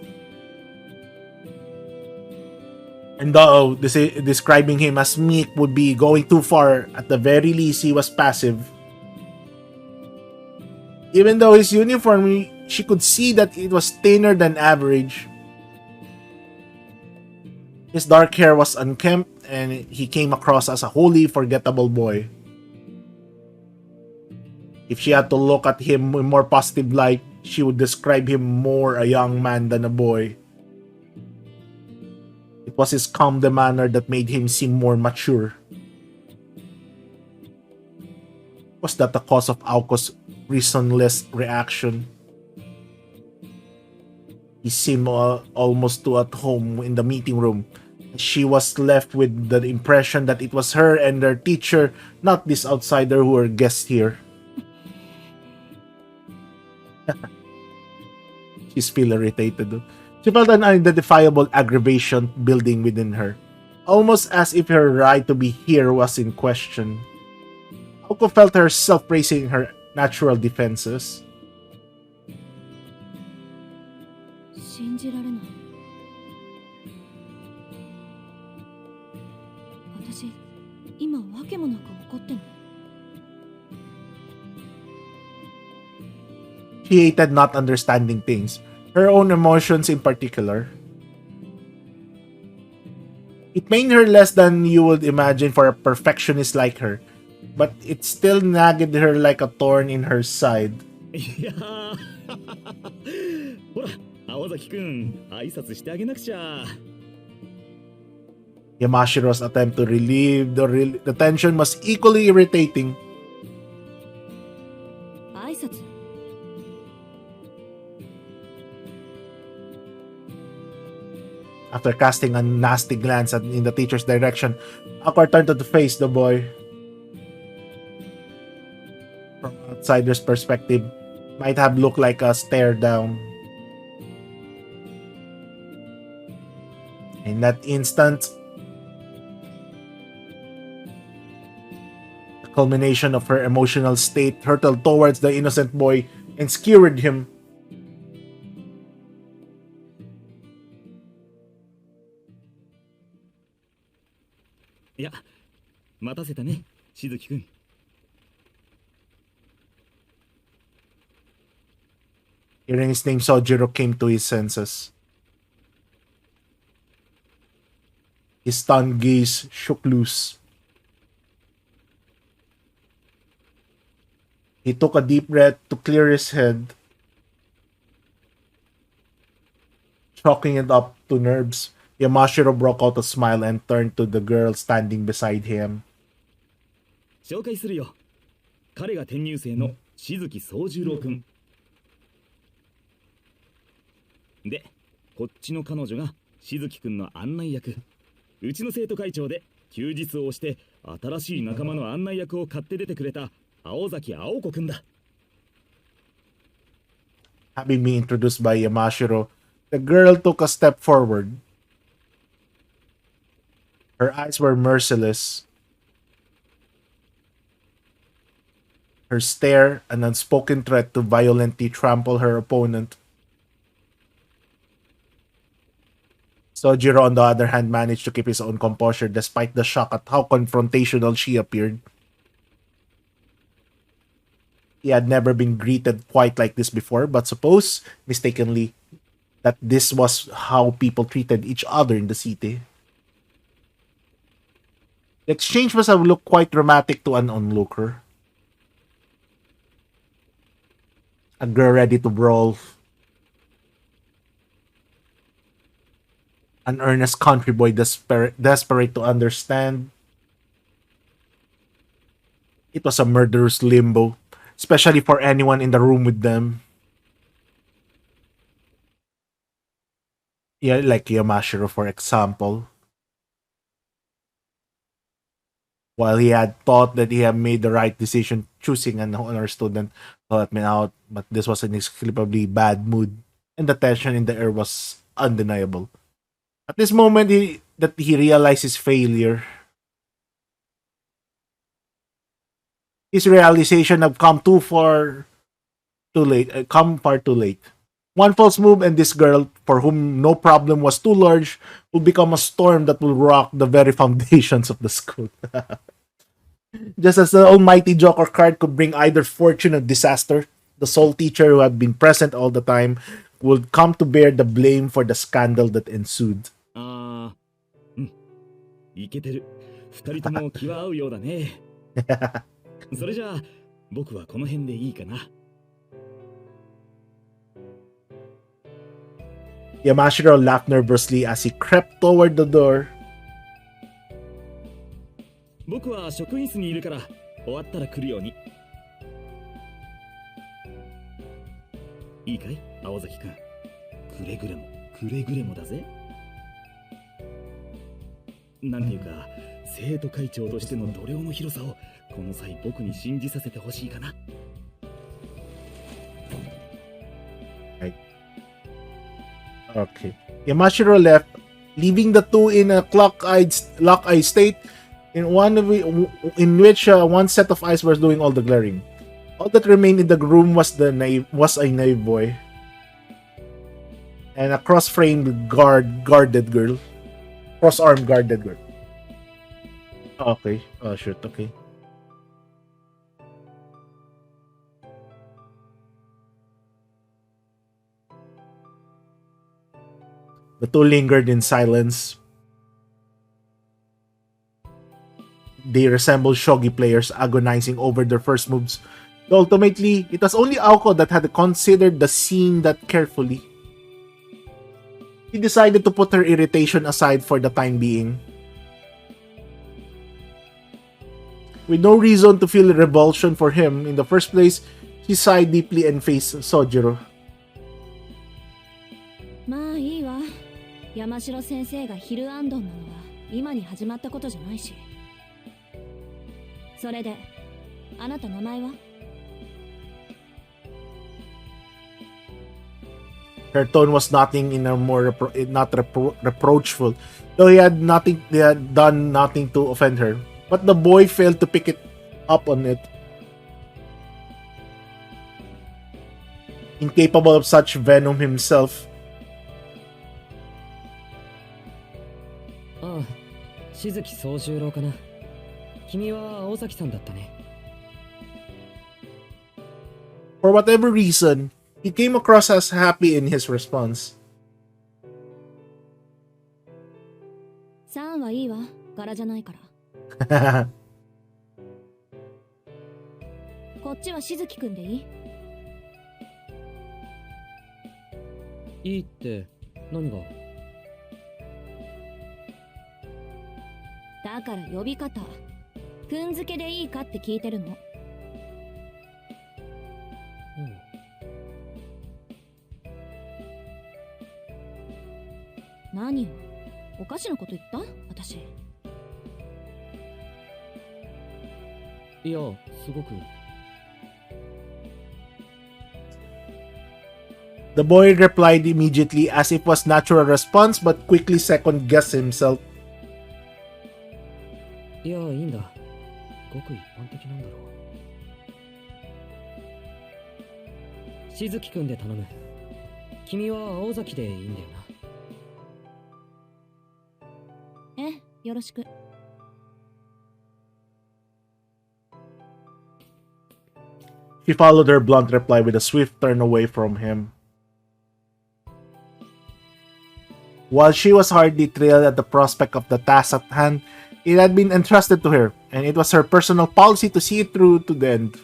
And though describing him as meek would be going too far, at the very least he was passive. Even though his uniform, she could see that it was thinner than average. His dark hair was unkempt, and he came across as a wholly forgettable boy. If she had to look at him in more positive light, she would describe him more a young man than a boy. was his calm demeanor that made him seem more mature. Was that the cause of Aoko's reasonless reaction? He seemed almost too at home in the meeting room. She was left with the impression that it was her and their teacher, not this outsider who were guests here. She's still irritated. She felt an unidentifiable aggravation building within her, almost as if her right to be here was in question. Aoko felt herself bracing her natural defenses. 信じられない。私、今わけもなく怒ってんの。She hated not understanding things, her own emotions in particular. It pained her less than you would imagine for a perfectionist like her, but it still nagged her like a thorn in her side. いやーほら青崎くん挨拶してあげなくちゃ。 Yamashiro's attempt to relieve the tension was equally irritating. 挨拶。After casting a nasty glance in the teacher's direction, Aqua turned to face the boy. From an outsider's perspective, might have looked like a stare down. In that instant, the culmination of her emotional state hurtled towards the innocent boy and skewered him. いや待たせたねしずきくん。 Hearing his name, Sojiro came to his senses. His stunned gaze shook loose. He took a deep breath to clear his head, chalking it up to nerves. Yamashiro broke out a smile and turned to the girl standing beside him. 紹介するよ。彼が転入生のしずき宗十郎くん。で、こっちの彼女がしずきくんの案内役。うちの生徒会長で休日を押して新しい仲間の案内役を買って出てくれた青崎青子くんだ。 Having been introduced by Yamashiro, the girl took a step forward. Her eyes were merciless. Her stare, an unspoken threat to violently trample her opponent. Sojiro, on the other hand, managed to keep his own composure despite the shock at how confrontational she appeared. He had never been greeted quite like this before, but suppose, mistakenly, that this was how people treated each other in the city. The exchange must have looked quite dramatic to an onlooker. A girl ready to brawl. An earnest country boy desperate to understand. It was a murderous limbo, especially for anyone in the room with them. Yeah, like Yamashiro, for example. While he had thought that he had made the right decision choosing an honor student to help me out, but this was an inexplicably bad mood, and the tension in the air was undeniable. At this moment, he realized his failure. His realization had come too late. Come far too late. One false move, and this girl, for whom no problem was too large, will become a storm that will rock the very foundations of the school. Just as the almighty Joker card could bring either fortune or disaster, the sole teacher who had been present all the time would come to bear the blame for the scandal that ensued. ああ、うん、いけてる。二人とも気は合うようだね。それじゃあ、僕はこの辺でいいかな。Yamashiro laughed nervously as he crept toward the door. 僕は職員室にいるから終わったら来るように。いいかい青崎くん、くれぐれもだぜ。なんていうか生徒会長としての度量の広さをこの際僕に信じさせてほしいかな。Okay. Yamashiro left, leaving the two in a lock-eyed state, in which one set of eyes was doing all the glaring. All that remained in the room was a naive boy and a cross-armed guarded girl. Okay. Oh shit. Okay. The two lingered in silence. They resembled shogi players agonizing over their first moves. Ultimately, it was only Aoko that had considered the scene that carefully. She decided to put her irritation aside for the time being. With no reason to feel revulsion for him in the first place, she sighed deeply and faced Sojiro. まあいいわ。山城先生がヒルアンドンなのは今に始まったことじゃないし。それで、あなた名前は？ Her tone was nothing in a more reproachful, though he had done nothing to offend her. But the boy failed to pick it up on it. Incapable of such venom himself. ああ、静木宗十郎かな。君は青崎さんだったね。For whatever reason, he came across as happy in his response. さんはいいわ。柄じゃないから。こっちは静木くんでいい？いいって何が？だから呼び方。くんづけでいいかって聞いてるの。何よ、おかしなこと言った？私。いや、すごく。The boy replied immediately as if was natural response, but quickly second-guessed himself. いや、いいんだ。ごく一般的なんだろう。静木くんで頼む。君は青崎でいいんだよな。よろしく。She followed her blunt reply with a swift turn away from him. While she was hardly thrilled at the prospect of the task at hand, it had been entrusted to her, and it was her personal policy to see it through to the end.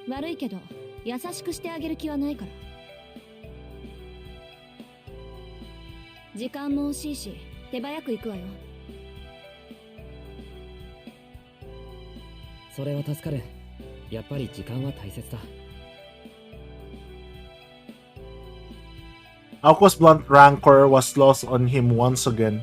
悪いけど、優しくしてあげる気はないから。時間も惜しいし、手早く行くわよ。それは助かる。やっぱり時間は大切だ。Aoko's blunt rancor was lost on him once again.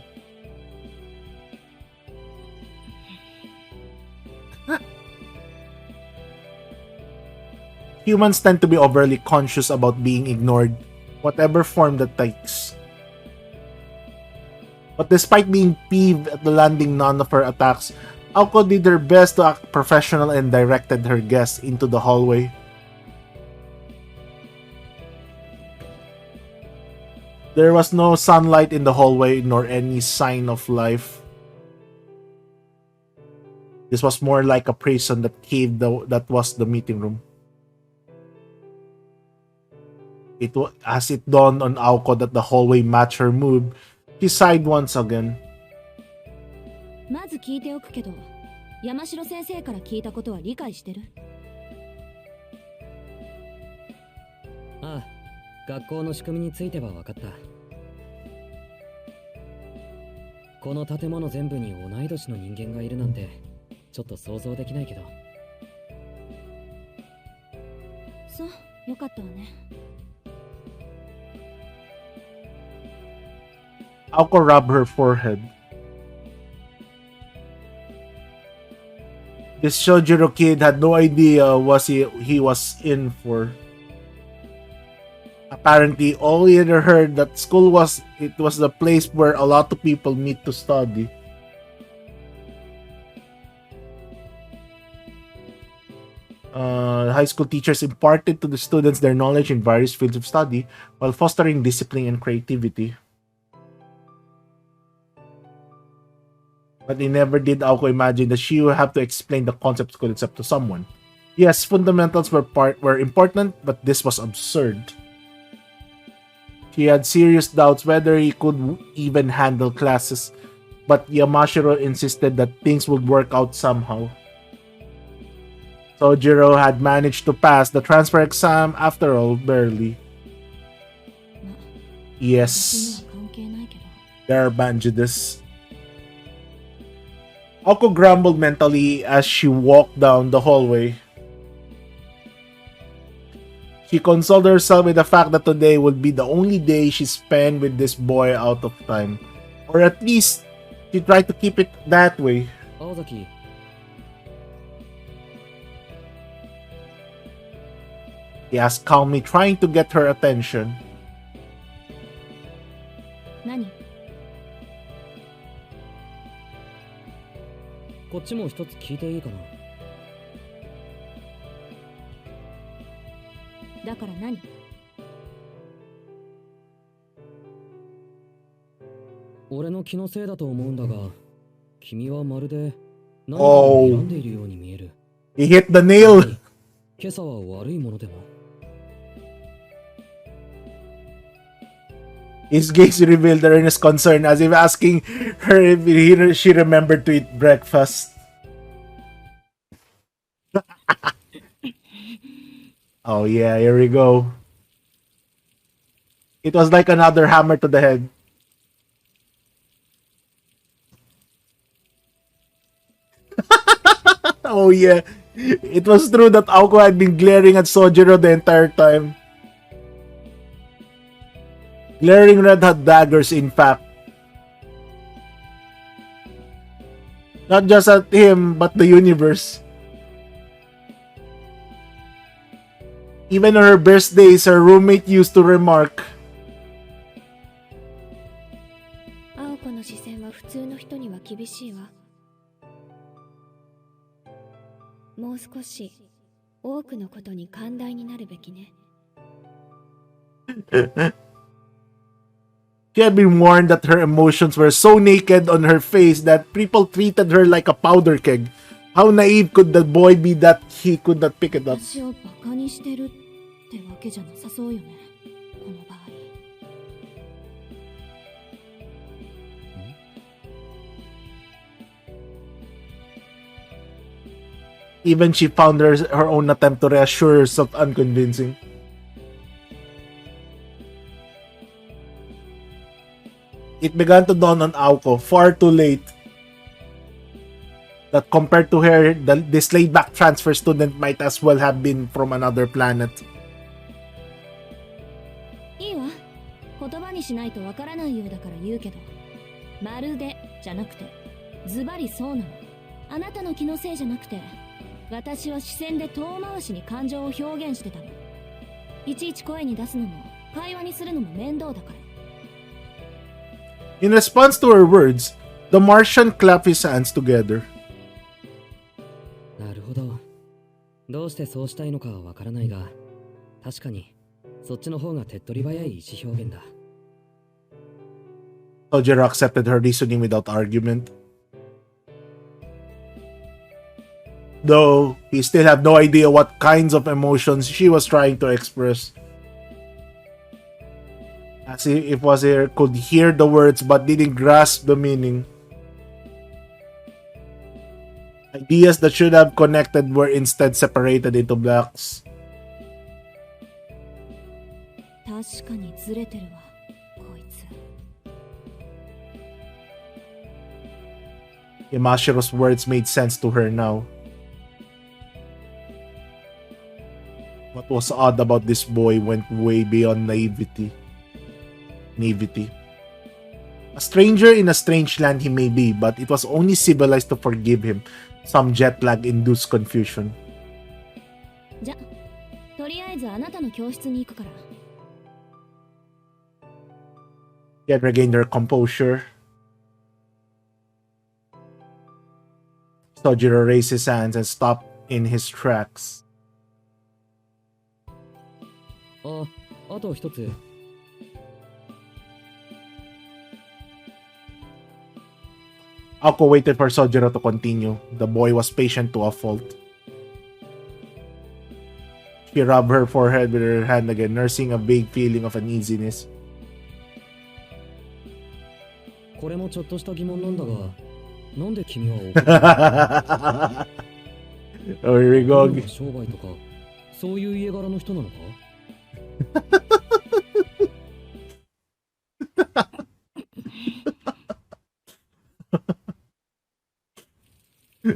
Humans tend to be overly conscious about being ignored, whatever form that takes. But despite being peeved at the landing none of her attacks, Aoko did her best to act professional and directed her guests into the hallway. There was no sunlight in the hallway nor any sign of life. This was more like a prison that was the meeting room. As it dawned on Aoko that the hallway matched her mood, she sighed once again. まず聞いておくけど、山城先生から聞いたことは理解してる？ああ、学校の仕組みについては分かった。この建物全部に同い年の人間がいるなんてちょっと想像できないけど。そう、よかったわね。Aoko rubbed her forehead. This Shojiro kid had no idea what he was in for. Apparently, all he had heard that school was the place where a lot of people meet to study. High school teachers imparted to the students their knowledge in various fields of study while fostering discipline and creativity. But they never did Aoko imagine that she would have to explain the concept concept to someone. Yes, fundamentals were important, but this was absurd. She had serious doubts whether he could even handle classes, but Yamashiro insisted that things would work out somehow. Sojiro had managed to pass the transfer exam after all, barely. Yes, there are bandages. Aoko grumbled mentally as she walked down the hallway. She consoled herself with the fact that today would be the only day she spent with this boy out of time. Or at least, she tried to keep it that way. Aozaki. He asked calmly, trying to get her attention. 何？こっちも一つ聞いていいかな。だから何？俺の気のせいだと思うんだが、君はまるで何かを選んでいるように見える。He hit the nail! 今朝は悪いものでも。His gaze revealed earnest concern as if asking her if she remembered to eat breakfast. Oh yeah, here we go. It was like another hammer to the head. Oh yeah, it was true that Aoko had been glaring at Sojiro the entire time. Glaring red-hot daggers, in fact. Not just at him, but the universe. Even on her best days, her roommate used to remark, 青子の視線は普通の人には厳しいわ。もう少し多くのことに寛大になるべきね。She had been warned that her emotions were so naked on her face that people treated her like a powder keg. How naive could the boy be that he could not pick it up? 私をバカにしてるってわけじゃなさそうよね、この場合。Even she found her own attempt to reassure herself unconvincing. It began to dawn on Aoko, far too late, that compared to her, this laid-back transfer student might as well have been from another planet. いいわ。言葉にしないとわからないようだから言うけど、まるでじゃなくて、ズバリそうなの。あなたの気のせいじゃなくて、私は視線で遠回しに感情を表現してたの。いちいち声に出すのも、会話にするのも面倒だから。In response to her words, the Martian clapped his hands together. なるほど。どうしてそうしたいのかはわからないが、確かにそっちの方が手っ取り早い意思表現だ。Sojiro accepted her reasoning without argument. Though he still had no idea what kinds of emotions she was trying to express. As if he could hear the words but didn't grasp the meaning. Ideas that should have connected were instead separated into blocks. 確かにずれてるわ、こいつ。Yamashiro's words made sense to her now. What was odd about this boy went way beyond naivety. A stranger in a strange land he may be, but it was only civilized to forgive him some jet lag-induced confusion. じゃ、とりあえずあなたの教室に行くから。She had regained her composure. Sojiro raised his hands and stopped in his tracks. あと一つ。Aoko waited for Sojiro to continue. The boy was patient to a fault. She rubbed her forehead with her hand again, nursing a vague feeling of uneasiness. これもちょっとした疑問なんだが、なんで君は怒ったOh, here we go. の？商売とか、そういう家柄の人なのか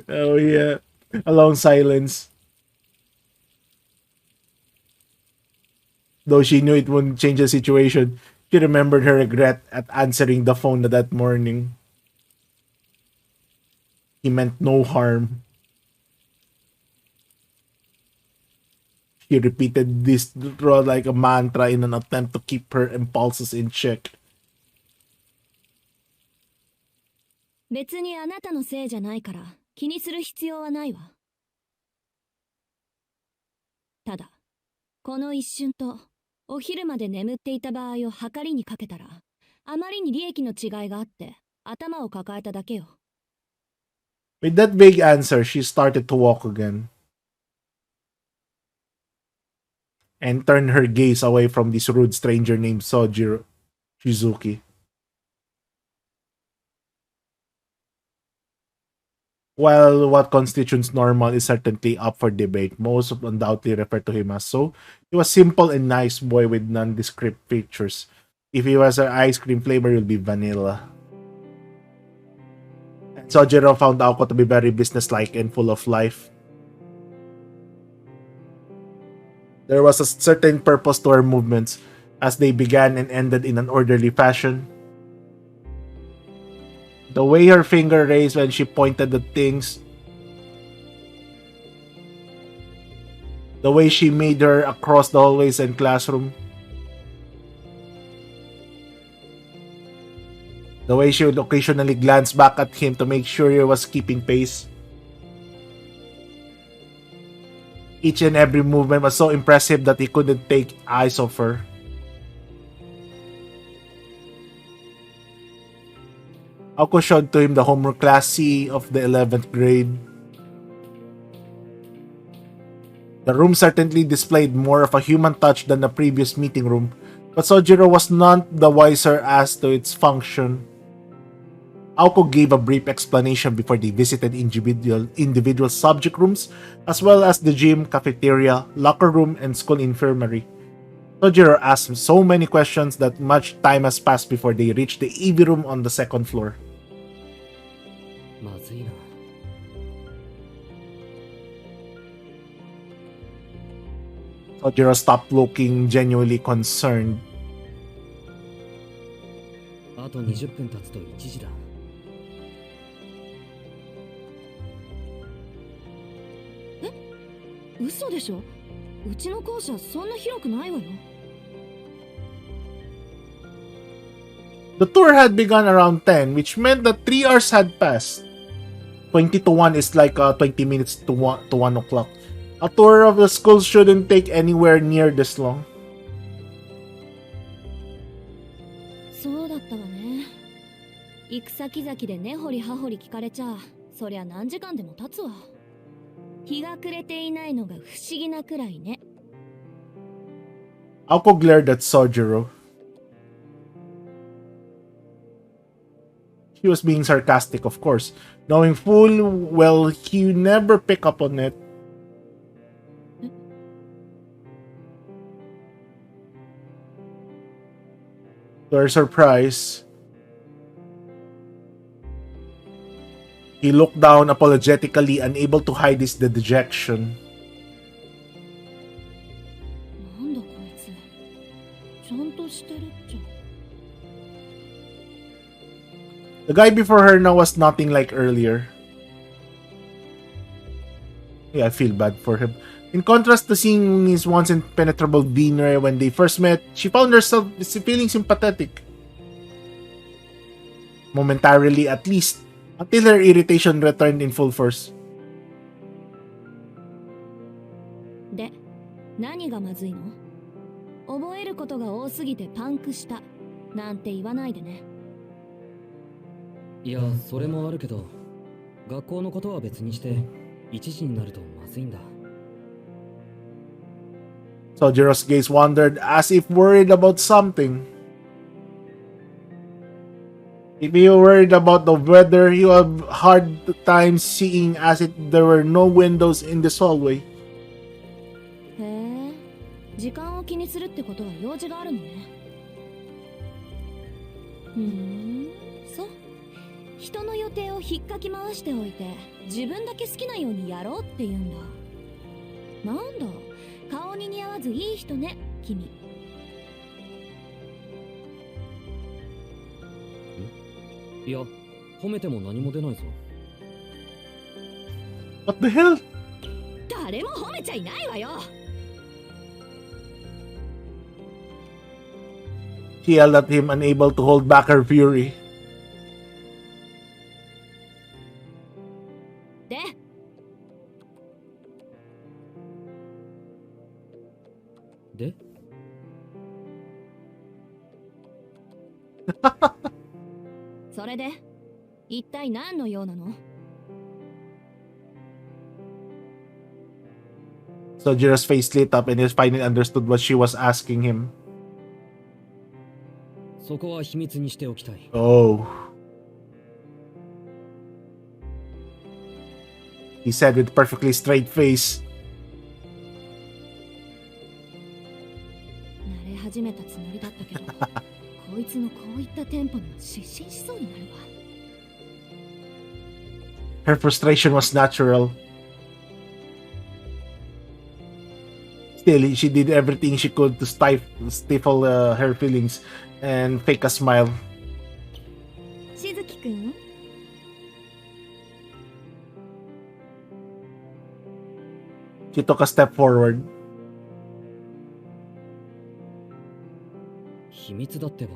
？Oh yeah. A long silence. Though she knew it wouldn't change the situation, she remembered her regret at answering the phone that morning. He meant no harm. She repeated this like a mantra in an attempt to keep her impulses in check. 別にあなたのせいじゃないから気にする必要はないわ。ただ、この一瞬とお昼まで眠っていた場合を計りにかけたら、あまりに利益の違いがあって頭を抱えただけよ。With that vague answer, she started to walk again. And turned her gaze away from this rude stranger named Sojiro Shizuki. While what constitutes normal is certainly up for debate, most undoubtedly refer to him as so. He was simple and nice boy with nondescript features. If he was an ice cream flavor, it would be vanilla. And Sojiro found Aoko to be very businesslike and full of life. There was a certain purpose to her movements, as they began and ended in an orderly fashion. The way her finger raised when she pointed at things, the way she made her across the hallways and classroom, the way she would occasionally glance back at him to make sure he was keeping pace. Each and every movement was so impressive that he couldn't take eyes off her. Aoko showed to him the homework class C of the 11th grade. The room certainly displayed more of a human touch than the previous meeting room, but Sojiro was none the wiser as to its function. Aoko gave a brief explanation before they visited individual subject rooms, as well as the gym, cafeteria, locker room, and school infirmary. Sojiro asked so many questions that much time has passed before they reached the EV room on the second floor. まずいな。Sojiro stopped looking genuinely concerned. あと20分経つと1時だ。嘘でしょ？うちの校舎そんな広くないわよ。The tour had begun around 10, which meant that 3 hours had passed. 20 to 1 is like 20 minutes to 1 o'clock. A tour of the school shouldn't take anywhere near this long. そうだったわね。行く先々で根掘り葉掘り聞かれちゃ、そりゃ何時間でも経つわ。日が暮れていないのが不思議なくらいね。Aoko glared at Sojiro. He was being sarcastic, of course, knowing full well he would never pick up on it. To her surprise, he looked down apologetically, unable to hide his dejection. なんだこいつ、ちゃんとしてるっちゃ。 The guy before her now was nothing like earlier. Yeah, I feel bad for him. In contrast to seeing his once impenetrable demeanor when they first met, she found herself feeling sympathetic. Momentarily, at least, until her irritation returned in full force. で、何がまずいの？覚えることが多すぎてパンクしたなんて言わないでね。いや、それもあるけど、学校のことは別にして一時になるとまずいんだ。Sojiro's gaze wandered as if worried about something. If you worried about the weather, you have hard time seeing as if there were no windows in this hallway. へえ、時間を気にするってことは用事があるのね。そう。人の予定を引っかき回しておいて、自分だけ好きなようにやろうって言うんだ。なんだ、顔に似合わずいい人ね、君。いや、褒めても何も出ないぞ。What the hell? 誰も褒めちゃいないわよ。She yelled at him, unable to hold back her fury. で、で、それで、一体何の用なの？ Sojiro's face lit up and he finally understood what she was asking him. そこは秘密にしておきたい。Oh. He said with perfectly straight face. 慣れ始めたつもりだったけど、こいつのこういったテンポには失神しそうになるわ。Her frustration was natural. Still, she did everything she could to stifle her feelings and fake a smile. しずきくん、She took a step forward. 秘密だってば。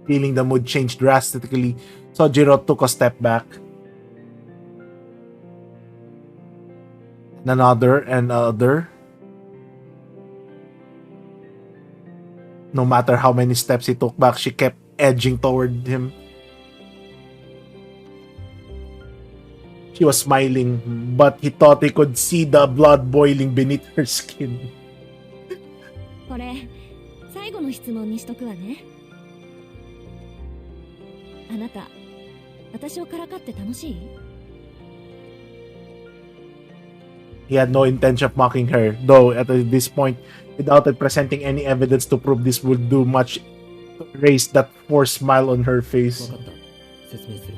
Feeling the mood change drastically, Sojiro took a step back. And another and another. No matter how many steps he took back, she kept edging toward him. She was smiling, but he thought he could see the blood boiling beneath her skin. これ最後の質問にしとくわね。あなた、私をからかって楽しい？ He had no intention of mocking her, though at this point, he doubted presenting any evidence to prove this would do much to raise that forced smile on her わ face. かった。説明する。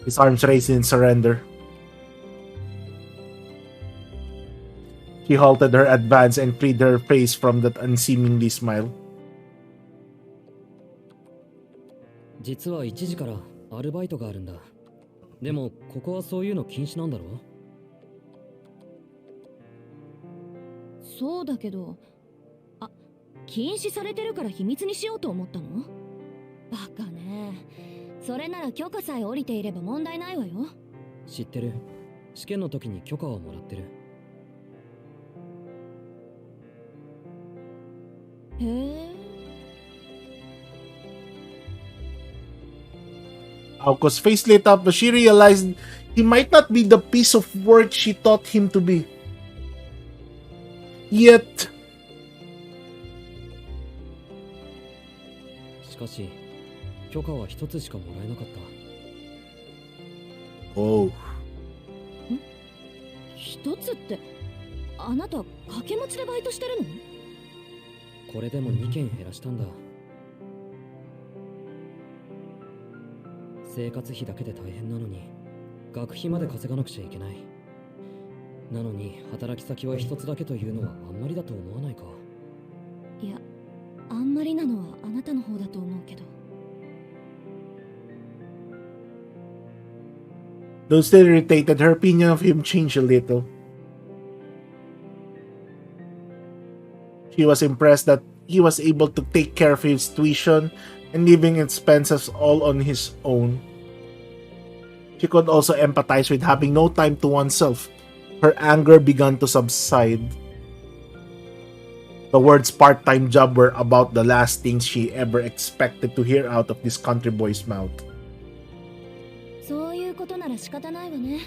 His arms raised in surrender. He halted her advance and freed her face from that unseemly smile. 実は1時からアルバイトがあるんだ。でもここはそういうの禁止なんだろ？そうだけど、あ、禁止されてるから秘密にしようと思ったの？バカね。それなら許可さえ下りていれば問題ないわよ。知ってる。試験の時に許可はもらってる。へえ。Aoko's face lit up as she realized he might not be the piece of work she thought him to be. Yet, しかし許可は一つしかもらえなかった。 oh, 一つって、あなた掛け持ちでバイトしてるの？これでも2件減らしたんだ。生活費だけで大変なのに学費まで稼がなくちゃいけない。なのに働き先は一つだけというのはあんまりだと思わないか？いや、あんまりなのはあなたの方だと思うけど。Though still irritated, her opinion of him changed a little. She was impressed that he was able to take care of his tuition and living expenses all on his own. She could also empathize with having no time to oneself. Her anger began to subside. The words part-time job were about the last things she ever expected to hear out of this country boy's mouth. そういうことなら仕方ないわね。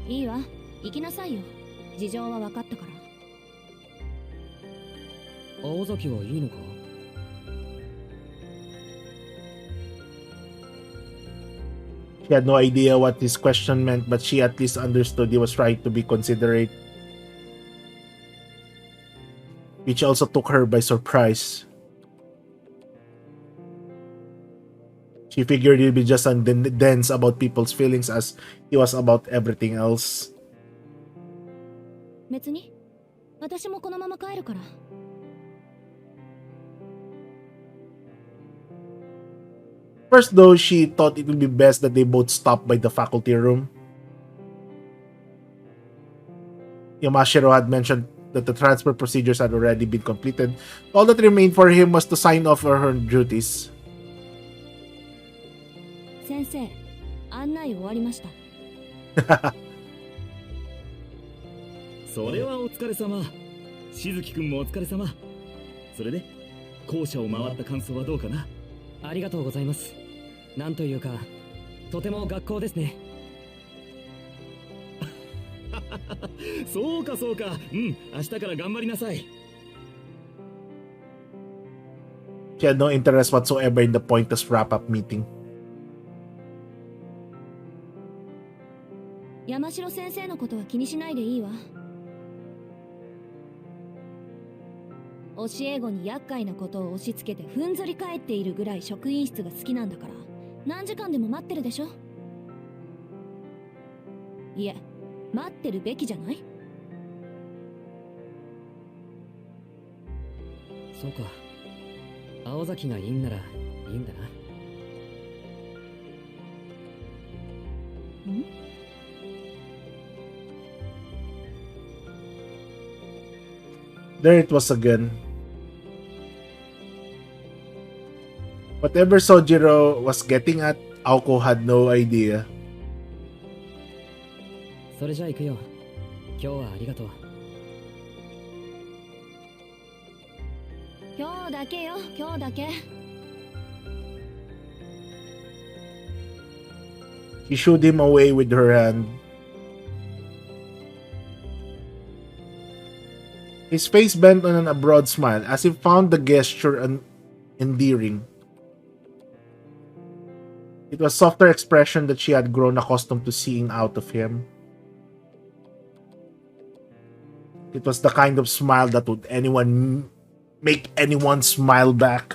いいわ、行きなさいよ。事情は分かったから。青崎はいいのか？ She had no idea what his question meant, but she at least understood he was trying to be considerate, which also took her by surprise. She figured he'd be just as dense about people's feelings as he was about everything else. 別に、私もこのまま帰るから。First, though, she thought it would be best that they both stop by the faculty room. Yamashiro had mentioned that the transfer procedures had already been completed. All that remained for him was to sign off for her duties. 先生、案内終わりました。それはお疲れ様。しずきくんもお疲れ様。それで校舎を回った感想はどうかな？ありがとうございます。なんというか、とても学校ですね。そうかそうか。うん、明日から頑張りなさい。She had no interest whatsoever in the pointless wrap-up meeting. 山城先生のことは気にしないでいいわ。教え子に厄介なことを押し付けてふんぞり返っているぐらい職員室が好きなんだから、何時間でも待ってるでしょ。いえ、待ってるべきじゃない？そうか。青崎がいいんならいいんだな。んThere it was again. Whatever Sojiro was getting at, Aoko had no idea. それじゃ行くよ。今日はありがとう。今日だけよ、今日だけ。She shooed him away with her hand. His face bent on a broad smile as he found the gesture endearing. It was softer expression that she had grown accustomed to seeing out of him. It was the kind of smile that would make anyone smile back.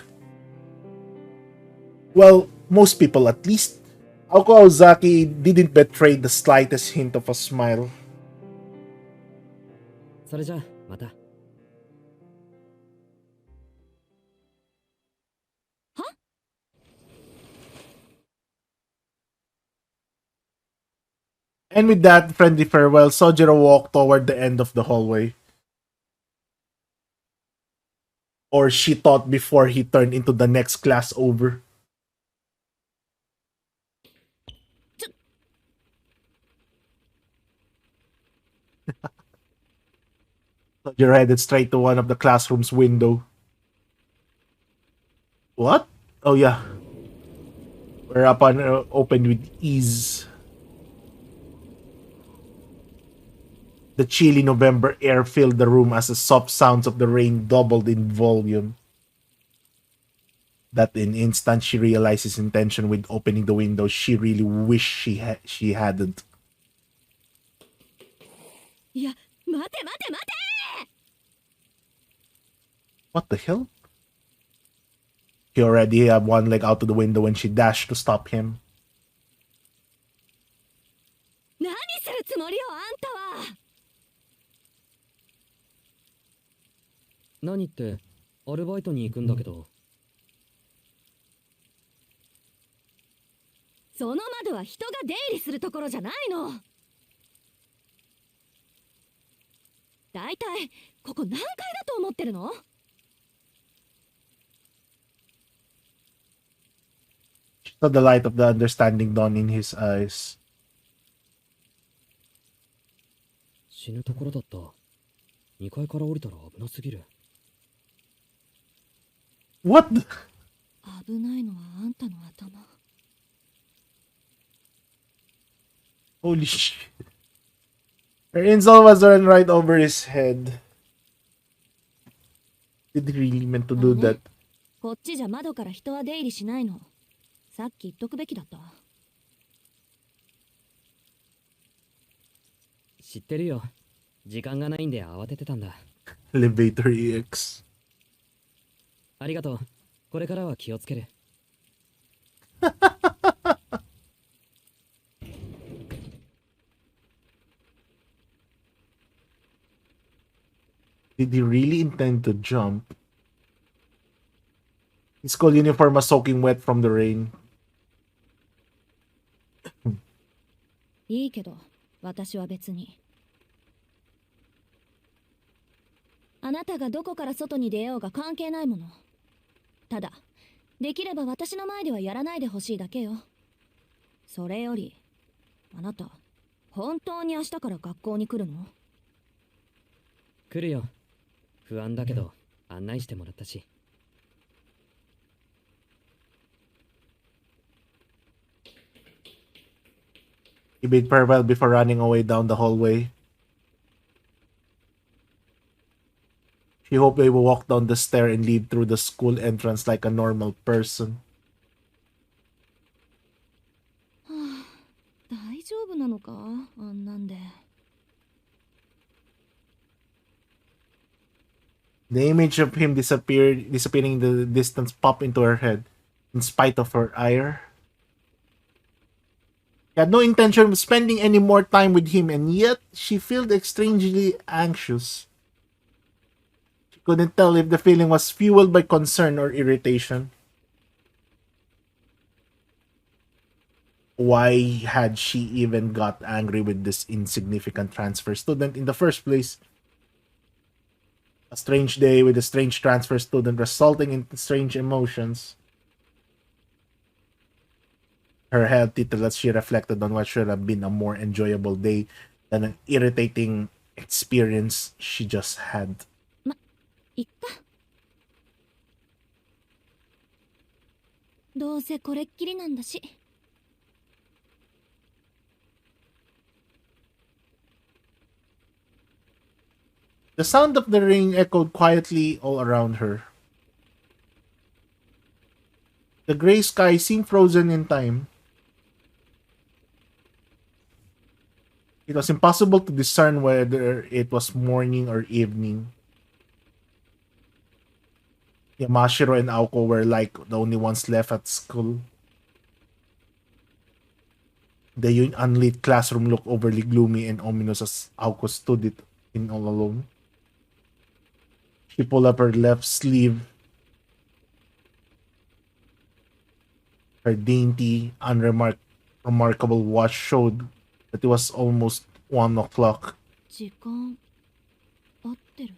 Well, most people at least. Aoko Ozaki didn't betray the slightest hint of a smile. それじゃあまた。And with that friendly farewell, Sojiro walked toward the end of the hallway. Or she thought before he turned into the next class over. Sojiro headed straight to one of the classroom's window. What? Oh yeah. Whereupon opened with ease. The chilly November air filled the room as the soft sounds of the rain doubled in volume. that in instant she realized his intention with opening the window. She really wished she hadn't. いや、待て待て待て。 What the hell? He already had one leg out of the window when she dashed to stop him. 何するつもりよ、あんたは。何って、アルバイトに行くんだけど。その窓は人が出入りするところじゃないの。だいたいここ何階だと思ってるの？ She saw the light of the understanding dawn in his eyes. 死ぬところだった。2階から降りたら危なすぎる。What? 危ないのはあんたの頭。 Holy shit. Her insult was run right over his head. Did he really meant to do that? こっちじゃ窓から人は出入りしないの。さっき言っとくべきだった。知ってるよ。時間がないんで慌ててたんだ。Elevator EX. ありがとう。これからは気をつける。Did he really intend to jump? His school uniform was soaking wet from the rain. いいけど、私は別に。あなたがどこから外に出ようが関係ないもの。ただ、できれば私の前ではやらないでほしいだけよ。それより、あなた、本当に明日から学校に来るの？来るよ。不安だけど、案内してもらったし。He bade farewell before running away down the hallway. She hoped they would walk down the stair and leave through the school entrance like a normal person. 大丈夫なのか？あんなんで。 The image of him disappearing in the distance popped into her head, in spite of her ire. She had no intention of spending any more time with him, and yet she felt strangely anxious. She couldn't tell if the feeling was fueled by concern or irritation. Why had she even got angry with this insignificant transfer student in the first place? A strange day with a strange transfer student resulting in strange emotions. Her head tittled as she reflected on what should have been a more enjoyable day than an irritating experience she just had. いっか。どうせこれっきりなんだし。 The sound of the rain echoed quietly all around her. The gray sky seemed frozen in time. It was impossible to discern whether it was morning or evening. Yamashiro and Aoko were like the only ones left at school. The unlit classroom looked overly gloomy and ominous as Aoko stood it in all alone. She pulled up her left sleeve. Her dainty, unremarkable watch showed that it was almost 1 o'clock. 時間合ってる。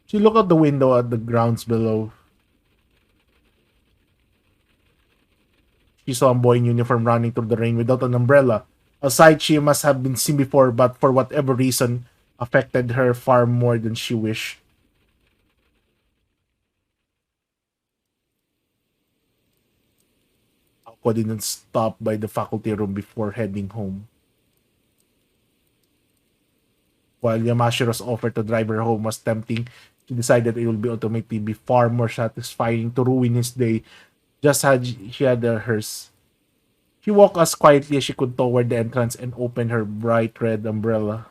She looked out the window at the grounds below. She saw a boy in uniform running through the rain without an umbrella. A sight she must have been seen before, but for whatever reason, affected her far more than she wished. Ako didn't stop by the faculty room before heading home. While Yamashiro's offer to drive her home was tempting, she decided it would be ultimately be far more satisfying to ruin his day, just as she had hers. She walked as quietly as she could toward the entrance and opened her bright red umbrella.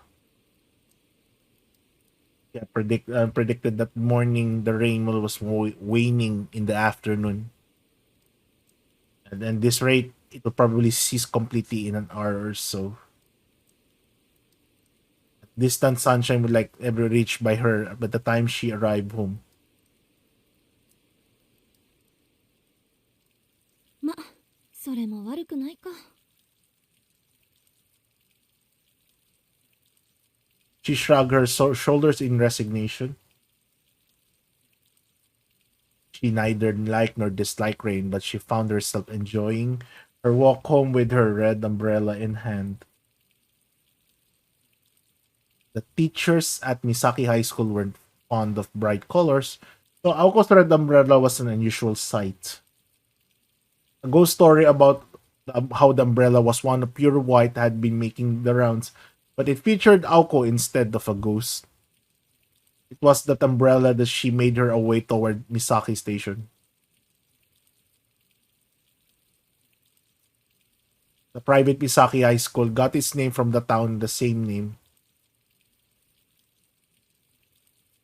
Yeah, predicted that morning the rain was waning in the afternoon. And then this rate, it will probably cease completely in an hour or so. Distant sunshine would like ever reach by her by the time she arrived home. ま、それも悪くないか。She shrugged her shoulders in resignation. She neither liked nor disliked rain, but she found herself enjoying her walk home with her red umbrella in hand. The teachers at Misaki High School weren't fond of bright colors, so Aoko's red umbrella was an unusual sight. A ghost story about how the umbrella was one of pure white had been making the rounds, but it featured Aoko instead of a ghost. It was that umbrella that she made her way toward Misaki Station. The private Misaki High School got its name from the town with the same name.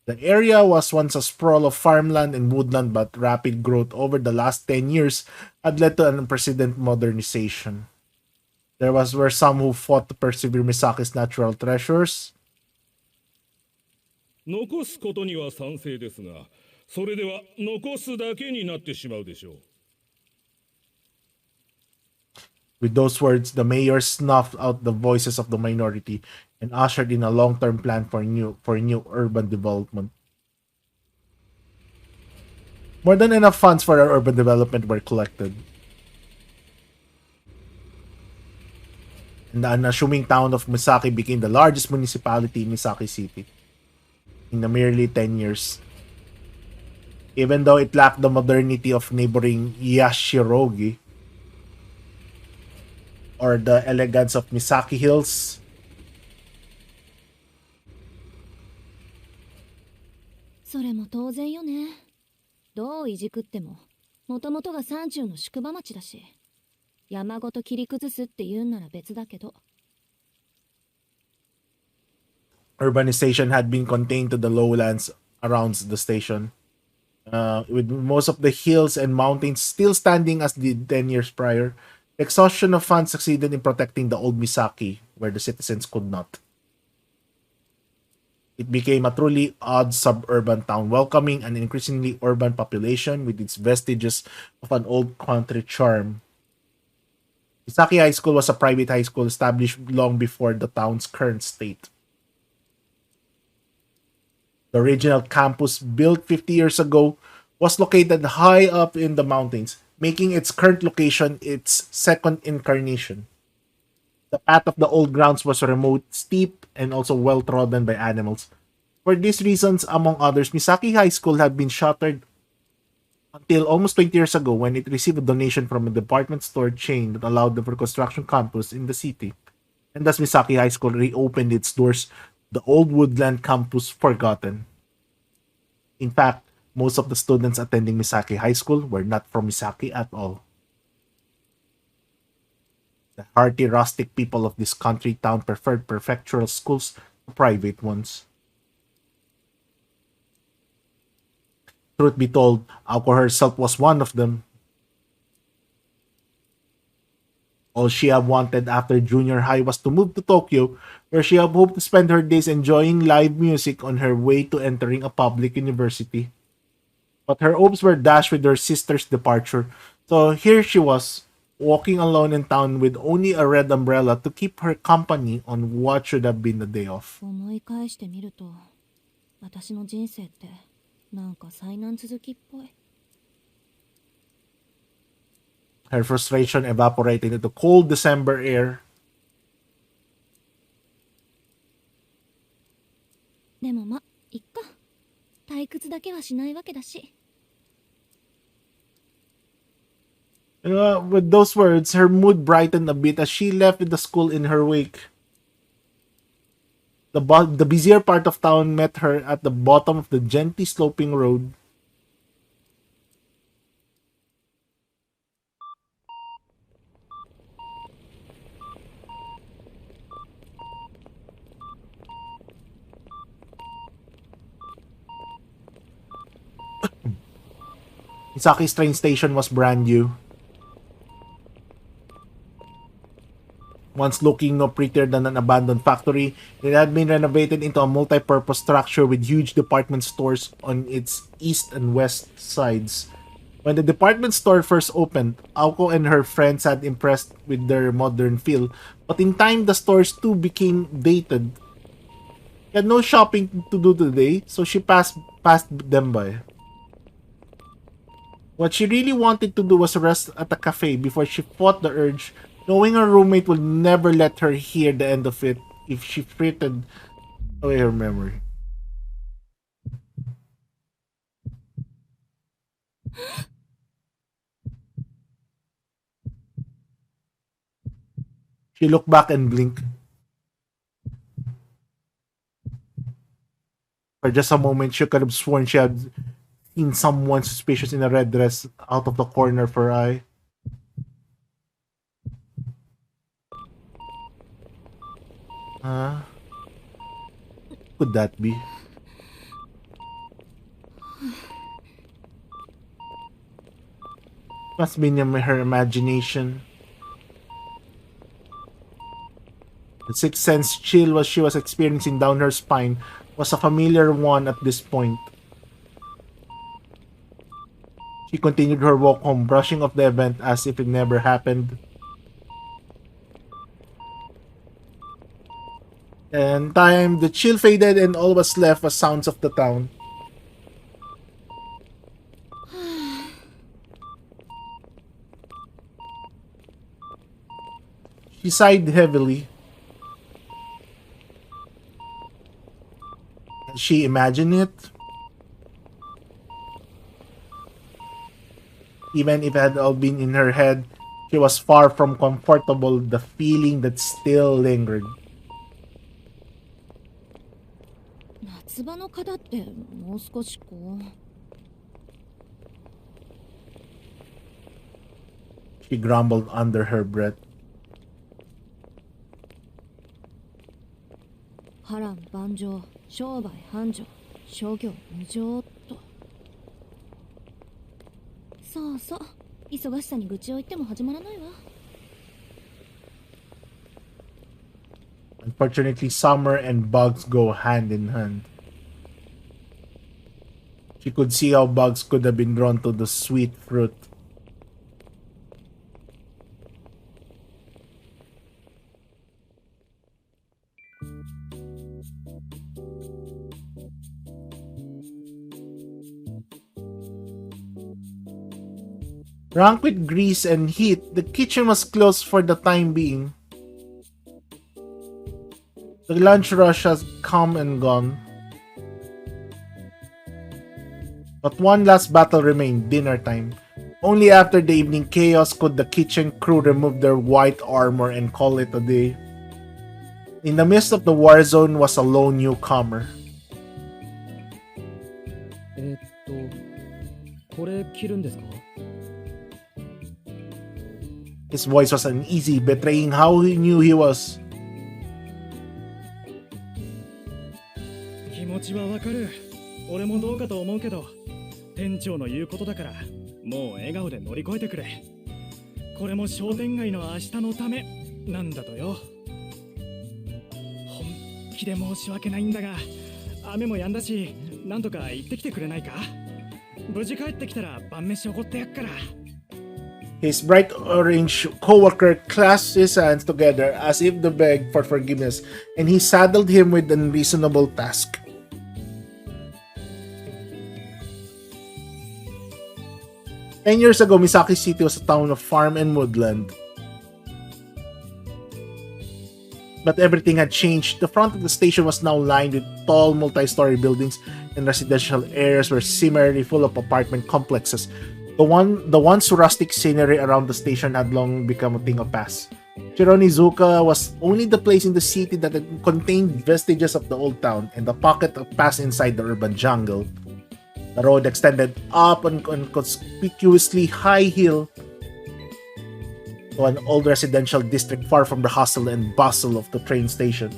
The area was once a sprawl of farmland and woodland, but rapid growth over the last 10 years had led to an unprecedented modernization. Were some who fought to preserve Misaki's natural treasures. 残すことには賛成ですが、それでは残すだけになってしまうでしょう。With those words, the mayor snuffed out the voices of the minority and ushered in a long-term plan for new urban development. More than enough funds for our urban development were collected. And the unassuming town of Misaki became the largest municipality in Misaki City in the merely 10 years. Even though it lacked the modernity of neighboring Yashirogi or the elegance of Misaki Hills, それも当然よね。どういじくっても、もともとが山中の宿場町だし、山ごと切り崩すって言うんなら別だけど。urbanization had been contained to the lowlands around the station, with most of the hills and mountains still standing as did 10 years prior. The exhaustion of funds succeeded in protecting the old Misaki, where the citizens could not. It became a truly odd suburban town, welcoming an increasingly urban population with its vestiges of an old country charm. Misaki High School was a private high school established long before the town's current state. The original campus, built 50 years ago, was located high up in the mountains, making its current location its second incarnation. The path of the old grounds was remote, steep, and also well trodden by animals. For these reasons, among others, Misaki High School had been shuttered until almost 20 years ago when it received a donation from a department store chain that allowed the construction campus in the city. And thus Misaki High School reopened its doors, the old woodland campus forgotten. In fact, most of the students attending Misaki High School were not from Misaki at all. The hearty rustic people of this country town preferred prefectural schools to private ones. Truth be told, Aoko herself was one of them. All she had wanted after junior high was to move to Tokyo, where she had hoped to spend her days enjoying live music on her way to entering a public university. But her hopes were dashed with her sister's departure, so here she was, walking alone in town with only a red umbrella to keep her company on what should have been the day off. 思い返してみると、私の人生ってなんか災難続きっぽい。Her frustration evaporated into cold December air. でもま、いっか。退屈だけはしないわけだし。With those words, her mood brightened a bit as she left with the school in her wake. The busier part of town met her at the bottom of the gently sloping road. Misaki's train station was brand new. Once looking no prettier than an abandoned factory, it had been renovated into a multi-purpose structure with huge department stores on its east and west sides. When the department store first opened, Aoko and her friends had impressed with their modern feel, but in time the stores too became dated. She had no shopping to do today, so she passed them by. What she really wanted to do was rest at a cafe before she fought the urge, knowing her roommate would never let her hear the end of it if she frittered away her memory. She looked back and blinked. For just a moment, she could have sworn she had seen someone suspicious in a red dress out of the corner of her eye. Could that be? Must be in her imagination. The sixth sense chill she was experiencing down her spine was a familiar one at this point. She continued her walk home, brushing off the event as if it never happened. And time, the chill faded and all was left was sounds of the town. She sighed heavily. Had she imagined it? Even if it had all been in her head, she was far from comfortable, the feeling that still lingered. 夏場の方ってもう少しこう She grumbled under her breath. 波乱万丈、商売繁盛、諸行無常と。そうそう、忙しさに愚痴を言っても始まらないわ。Unfortunately, summer and bugs go hand in hand. She could see how bugs could have been drawn to the sweet fruit. Rank with grease and heat, the kitchen was closed for the time being. The lunch rush has come and gone. But one last battle remained, dinner time. Only after the evening chaos could the kitchen crew remove their white armor and call it a day. In the midst of the war zone was a lone newcomer. これ着るんですか? His voice was uneasy, betraying how he knew he was. 気持ちはわかる。俺もどうかと思うけど、店長の言うことだからもう笑顔で乗り越えてくれ。これも商店街の明日のためなんだとよ。本気で申し訳ないんだが、雨も止んだし、なんとか行ってきてくれないか。無事帰ってきたら晩飯おごってやっから。His bright orange coworker clasped his hands together as if to beg for forgiveness, and he saddled him with an unreasonable task. Ten years ago, Misaki City was a town of farm and woodland. But everything had changed. The front of the station was now lined with tall multi-story buildings, and residential areas were similarly full of apartment complexes. The once rustic scenery around the station had long become a thing of past. Shironizuka was only the place in the city that contained vestiges of the old town and a pocket of pass inside the urban jungle. The road extended up an conspicuously high hill to an old residential district far from the hustle and bustle of the train station.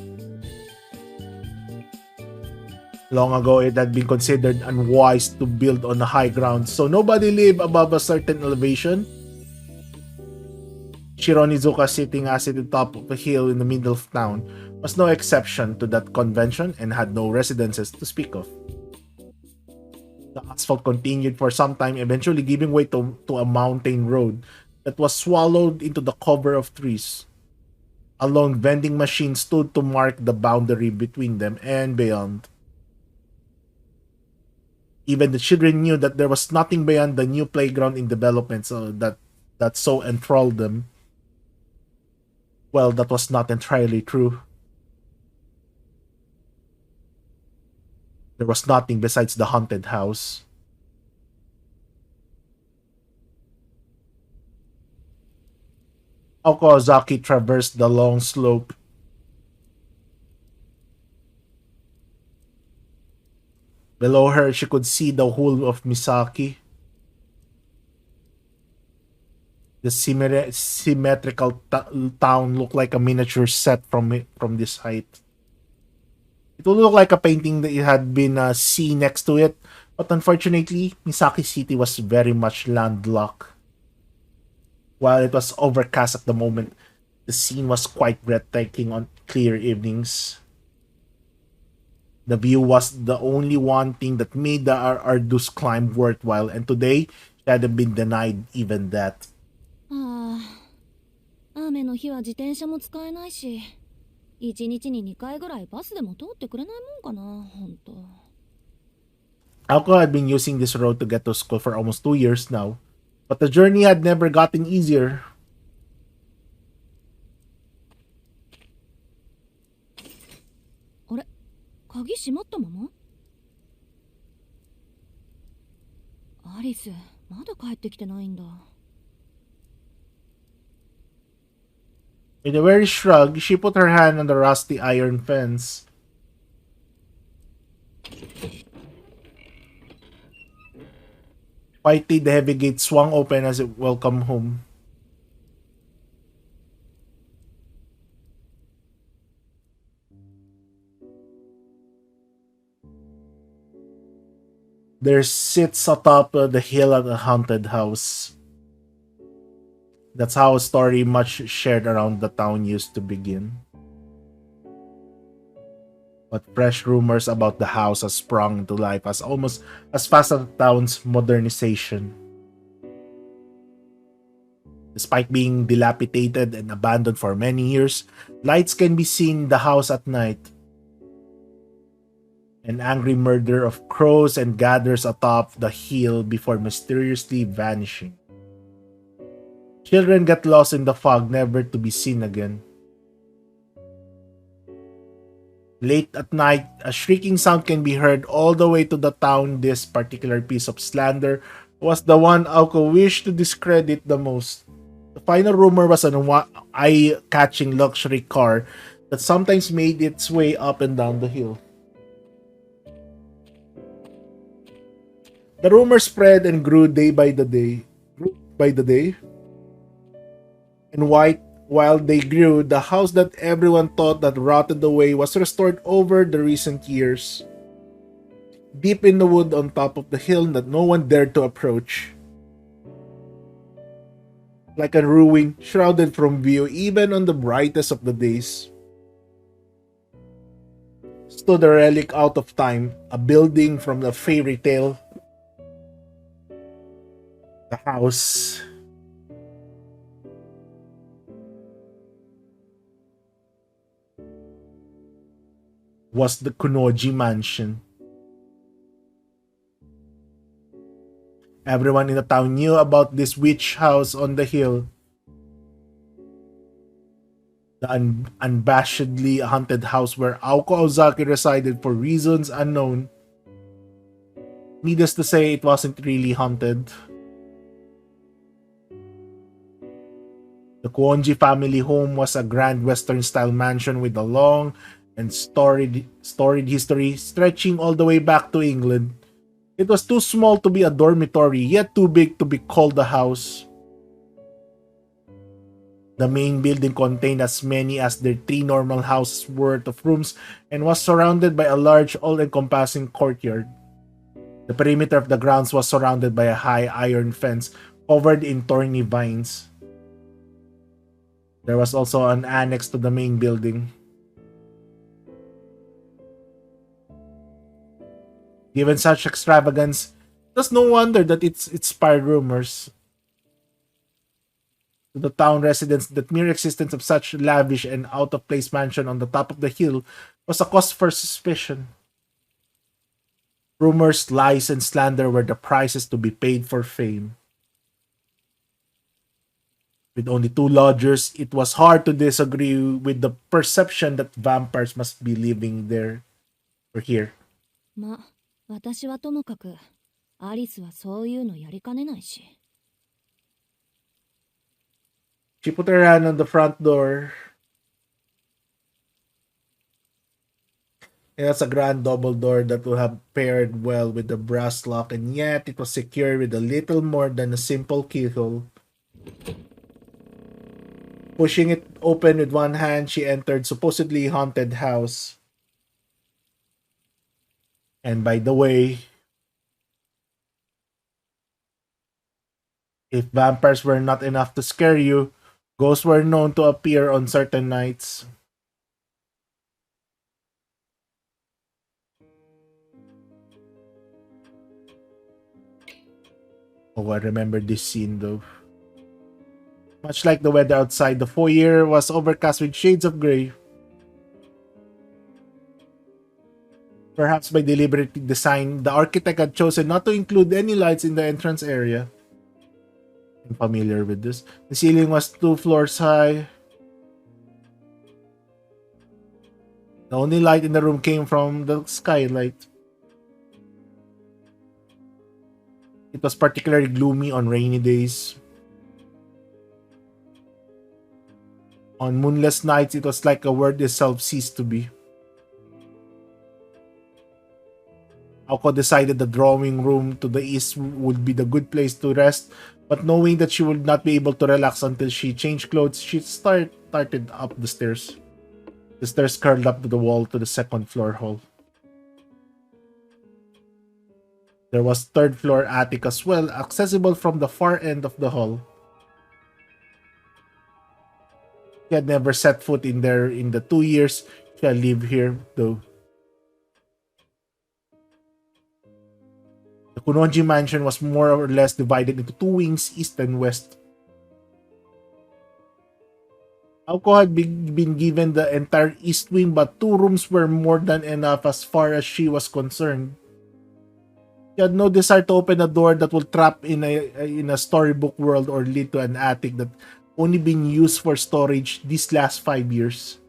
Long ago, it had been considered unwise to build on the high ground, so nobody lived above a certain elevation. Shironizuka, sitting as at the top of a hill in the middle of town, was no exception to that convention and had no residences to speak of. The asphalt continued for some time, eventually giving way to a mountain road that was swallowed into the cover of trees. A lone vending machine stood to mark the boundary between them and beyond. Even the children knew that there was nothing beyond the new playground in development, so that so enthralled them. Well, that was not entirely true. There was nothing besides the haunted house. Okazaki traversed the long slope. Below her, she could see the whole of Misaki. The symmetrical town looked like a miniature set from this height. It would look like a painting that it had been a sea next to it, but unfortunately, Misaki City was very much landlocked. While it was overcast at the moment, the scene was quite breathtaking on clear evenings. The view was the only one thing that made the arduous climb worthwhile, and today, she hadn't been denied even that. ああ、雨の日は自転車も使えないし、1日に2回ぐらいバスでも通ってくれないもんかな、ほんと。Aoko had been using this road to get to school for almost 2 years now, but the journey had never gotten easier. あれ、鍵閉まったまま？アリス、まだ帰ってきてないんだ。With a weary shrug, she put her hand on the rusty iron fence. Quietly, the heavy gate swung open as it welcomed home. There sits atop the hill at a haunted house. That's how a story much shared around the town used to begin. But fresh rumors about the house has sprung to life almost as fast as the town's modernization. Despite being dilapidated and abandoned for many years, lights can be seen in the house at night. An angry murder of crows and gathers atop the hill before mysteriously vanishing. Children get lost in the fog, never to be seen again. Late at night, a shrieking sound can be heard all the way to the town. This particular piece of slander was the one Aoko wished to discredit the most. The final rumor was an eye-catching luxury car that sometimes made its way up and down the hill. The rumor spread and grew day by the day. And while they grew, the house that everyone thought that rotted away was restored over the recent years. Deep in the wood on top of the hill that no one dared to approach. Like a ruin shrouded from view even on the brightest of the days, stood a relic out of time, a building from the fairy tale. The house was the Kunoji mansion. Everyone in the town knew about this witch house on the hill. The unabashedly haunted house where Aoko Ozaki resided for reasons unknown. Needless to say, it wasn't really haunted. The The Kuonji family home was a grand Western-style mansion with a long and storied history stretching all the way back to England. It was too small to be a dormitory, yet too big to be called a house. The main building contained as many as their 3 normal houses worth of rooms and was surrounded by a large, all-encompassing courtyard. The perimeter of the grounds was surrounded by a high iron fence covered in thorny vines. There was also an annex to the main building. Given such extravagance, it was no wonder that it inspired rumors to the town residents that mere existence of such lavish and out-of-place mansion on the top of the hill was a cause for suspicion. Rumors, lies, and slander were the prices to be paid for fame. With only 2 lodgers, it was hard to disagree with the perception that vampires must be living there or here. ま、私はともかく、アリスはそういうのやりかねないし。She put her hand on the front door. It was a grand double door that would have paired well with the brass lock, and yet it was secured with a little more than a simple keyhole. Pushing it open with one hand, she entered supposedly haunted house. And by the way, if vampires were not enough to scare you, ghosts were known to appear on certain nights. Oh, I remember this scene though. Much like the weather outside, the foyer was overcast with shades of gray. Perhaps by deliberate design, the architect had chosen not to include any lights in the entrance area. I'm familiar with this. The ceiling was 2 floors high. The only light in the room came from the skylight. It was particularly gloomy on rainy days. On moonless nights, it was like a world itself ceased to be. Aoko decided the drawing room to the east would be the good place to rest, but knowing that she would not be able to relax until she changed clothes, she started up the stairs. The stairs curled up to the wall to the second floor hall. There was third floor attic as well, accessible from the far end of the hall. She had never set foot in there in the 2 years she had lived here, though. The Kunoji mansion was more or less divided into 2 wings, east and west. Aoko had been given the entire east wing, but 2 rooms were more than enough as far as she was concerned. She had no desire to open a door that would trap in a storybook world or lead to an attic that only been used for storage these last 5 years.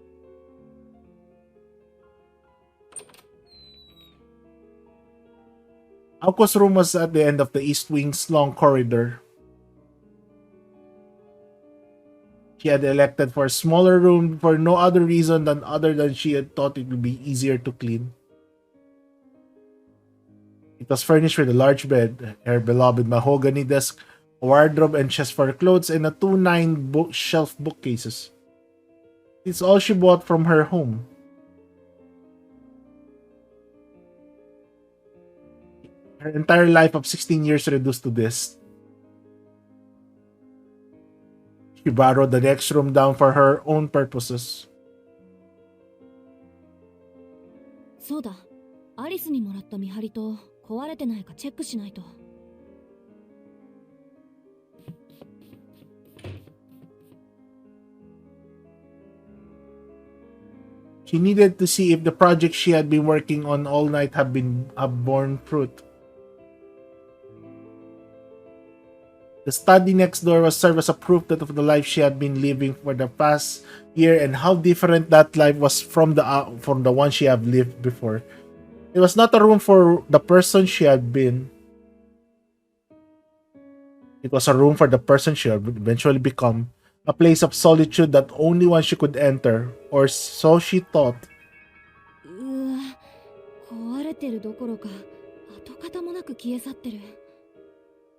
Aoko's room was at the end of the east wing's long corridor. She had elected for a smaller room for no other reason than she had thought it would be easier to clean. It was furnished with a large bed, her beloved mahogany desk, a wardrobe and chest for clothes, and a 2 9-shelf bookcases. It's all she bought from her home. Her entire life of 16 years reduced to this. She borrowed the next room down for her own purposes. そうだ、アリスにもらった見張りと壊れてないかチェックしないと。She needed to see if the project she had been working on all night have borne fruit. The study next door was served as a proof that of the life she had been living for the past year and how different that life was from the one she had lived before. It was not a room for the person she had been. It was a room for the person she had eventually become, A place of solitude that only one she could enter, or so she thought. うわ、壊れてるどころか跡形もなく消え去ってる。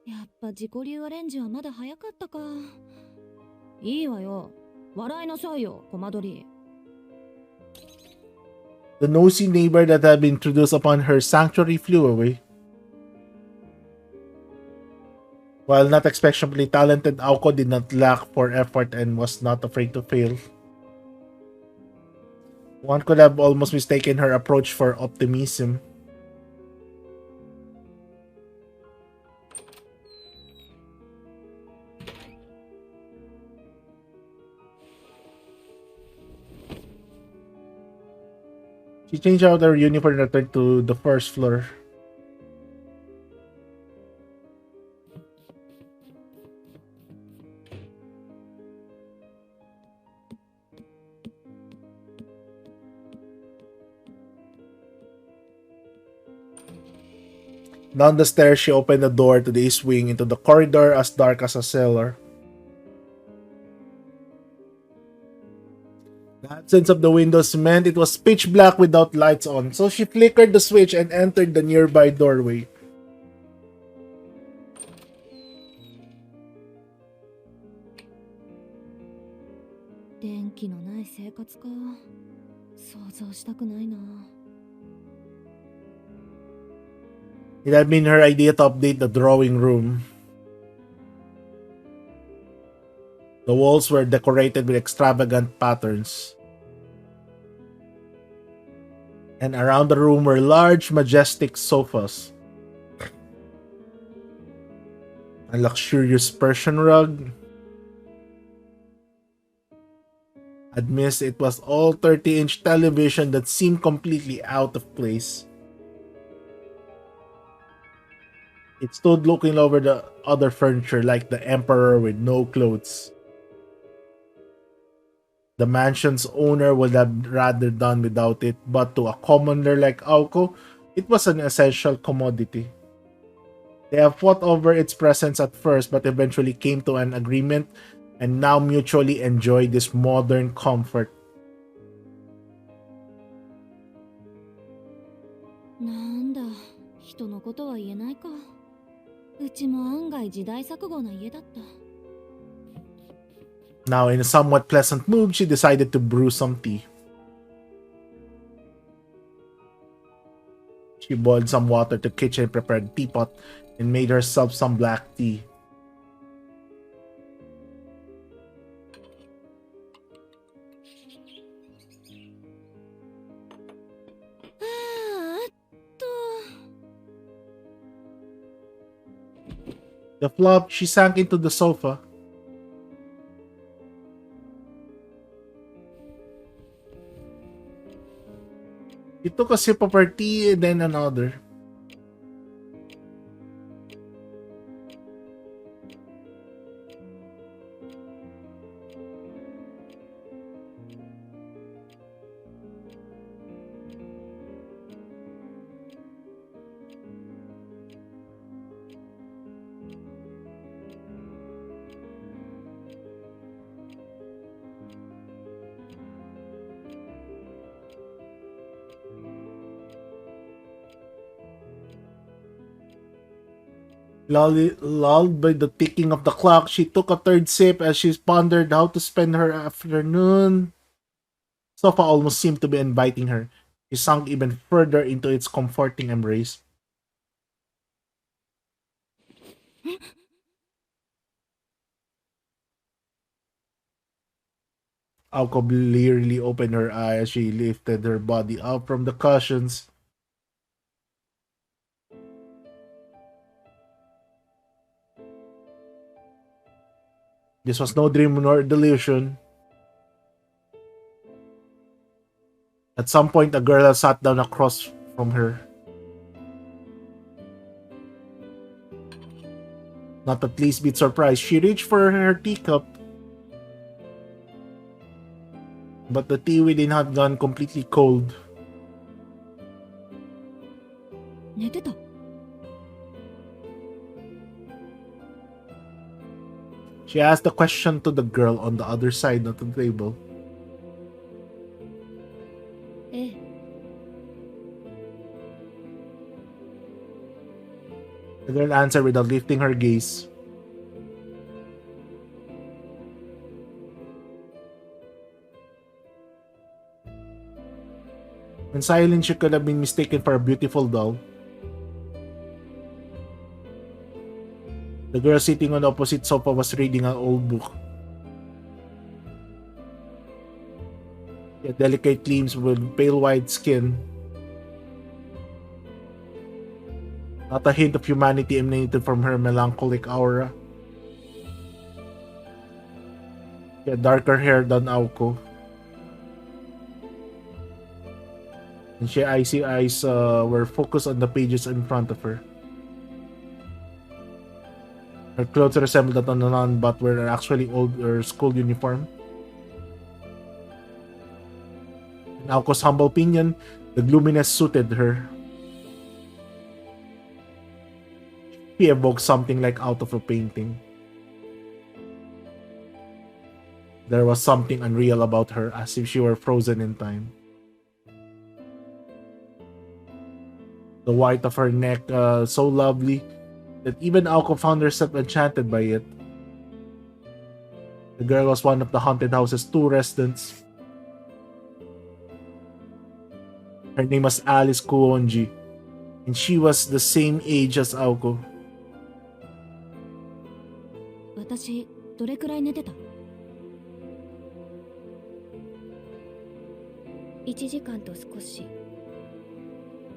やっぱ自己流アレンジはまだ早かったか。いいわよ、笑いなさいよ、コマ撮り。The nosy neighbor that had been introduced upon her sanctuary flew away. While not exceptionally talented, Aoko did not lack for effort and was not afraid to fail. One could have almost mistaken her approach for optimism. She changed out her uniform and returned to the first floor. Down the stairs, she opened the door to the east wing into the corridor as dark as a cellar. The absence of the windows meant it was pitch black without lights on, so she flickered the switch and entered the nearby doorway. It had been her idea to update the drawing room. The walls were decorated with extravagant patterns. And around the room were large, majestic sofas. A luxurious Persian rug. Amidst it was all 30-inch television that seemed completely out of place. It stood looking over the other furniture like the emperor with no clothes. The mansion's owner would have rather done without it, but to a commoner like Aoko, it was an essential commodity. They have fought over its presence at first, but eventually came to an agreement and now mutually enjoy this modern comfort. なんだ、人のことは言えないか。うちも案外時代錯誤な家だった。Now, in a somewhat pleasant mood, she decided to brew some tea. She boiled some water to kitchen, prepared a teapot, and made herself some black tea. The flop, she sank into the sofa. She took a sip of her tea and then another. Lulled by the ticking of the clock, she took a third sip as she pondered how to spend her afternoon. Sofa almost seemed to be inviting her. She sunk even further into its comforting embrace. Aoko blearily opened her eyes as she lifted her body up from the cushions. This was no dream nor delusion. At some point, a girl sat down across from her. Not the least bit surprised, she reached for her teacup. But the tea within had gone completely cold. 寝てた。She asked the question to the girl on the other side of the table. ええ、 The girl answered without lifting her gaze. In silence, she could have been mistaken for a beautiful doll. The girl sitting on the opposite sofa was reading an old book. She had delicate limbs with pale white skin. Not a hint of humanity emanated from her melancholic aura. She had darker hair than Aoko. And her icy eyes were focused on the pages in front of her. Her clothes resembled that on the nun, but were actually old or school uniform. In Aoko's humble opinion, the gloominess suited her. She evoked something like out of a painting. There was something unreal about her, as if she were frozen in time. The white of her neck so lovely that even Aoko found herself enchanted by it. The girl was one of the haunted house's 2 residents. Her name was Alice Kuonji, and she was the same age as Aoko. 私どれくらい寝てた？ 1時間と少し。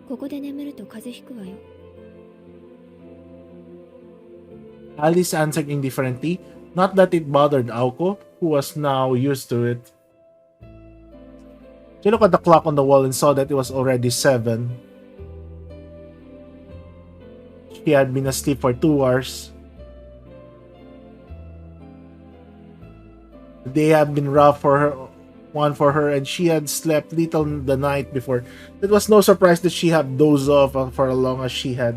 ここで眠ると風邪ひくわよ。 Alice answered indifferently, not that it bothered Aoko, who was now used to it. She looked at the clock on the wall and saw that it was already 7. She had been asleep for 2 hours. The day had been rough for her, and she had slept little the night before. It was no surprise that she had dozed off for as long as she had.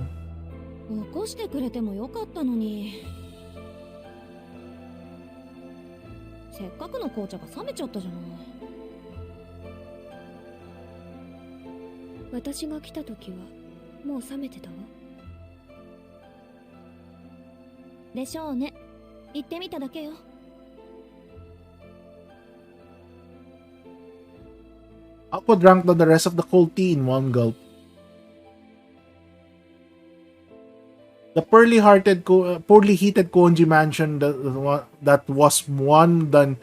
起こしてくれてもよかったのに。せっかくの紅茶が冷めちゃったじゃない。私が来た時はもう冷めてたわ。でしょうね。行ってみただけよ。Aoko drank down the rest of the cold tea in one gulp. The poorly heated Konji mansion that was one than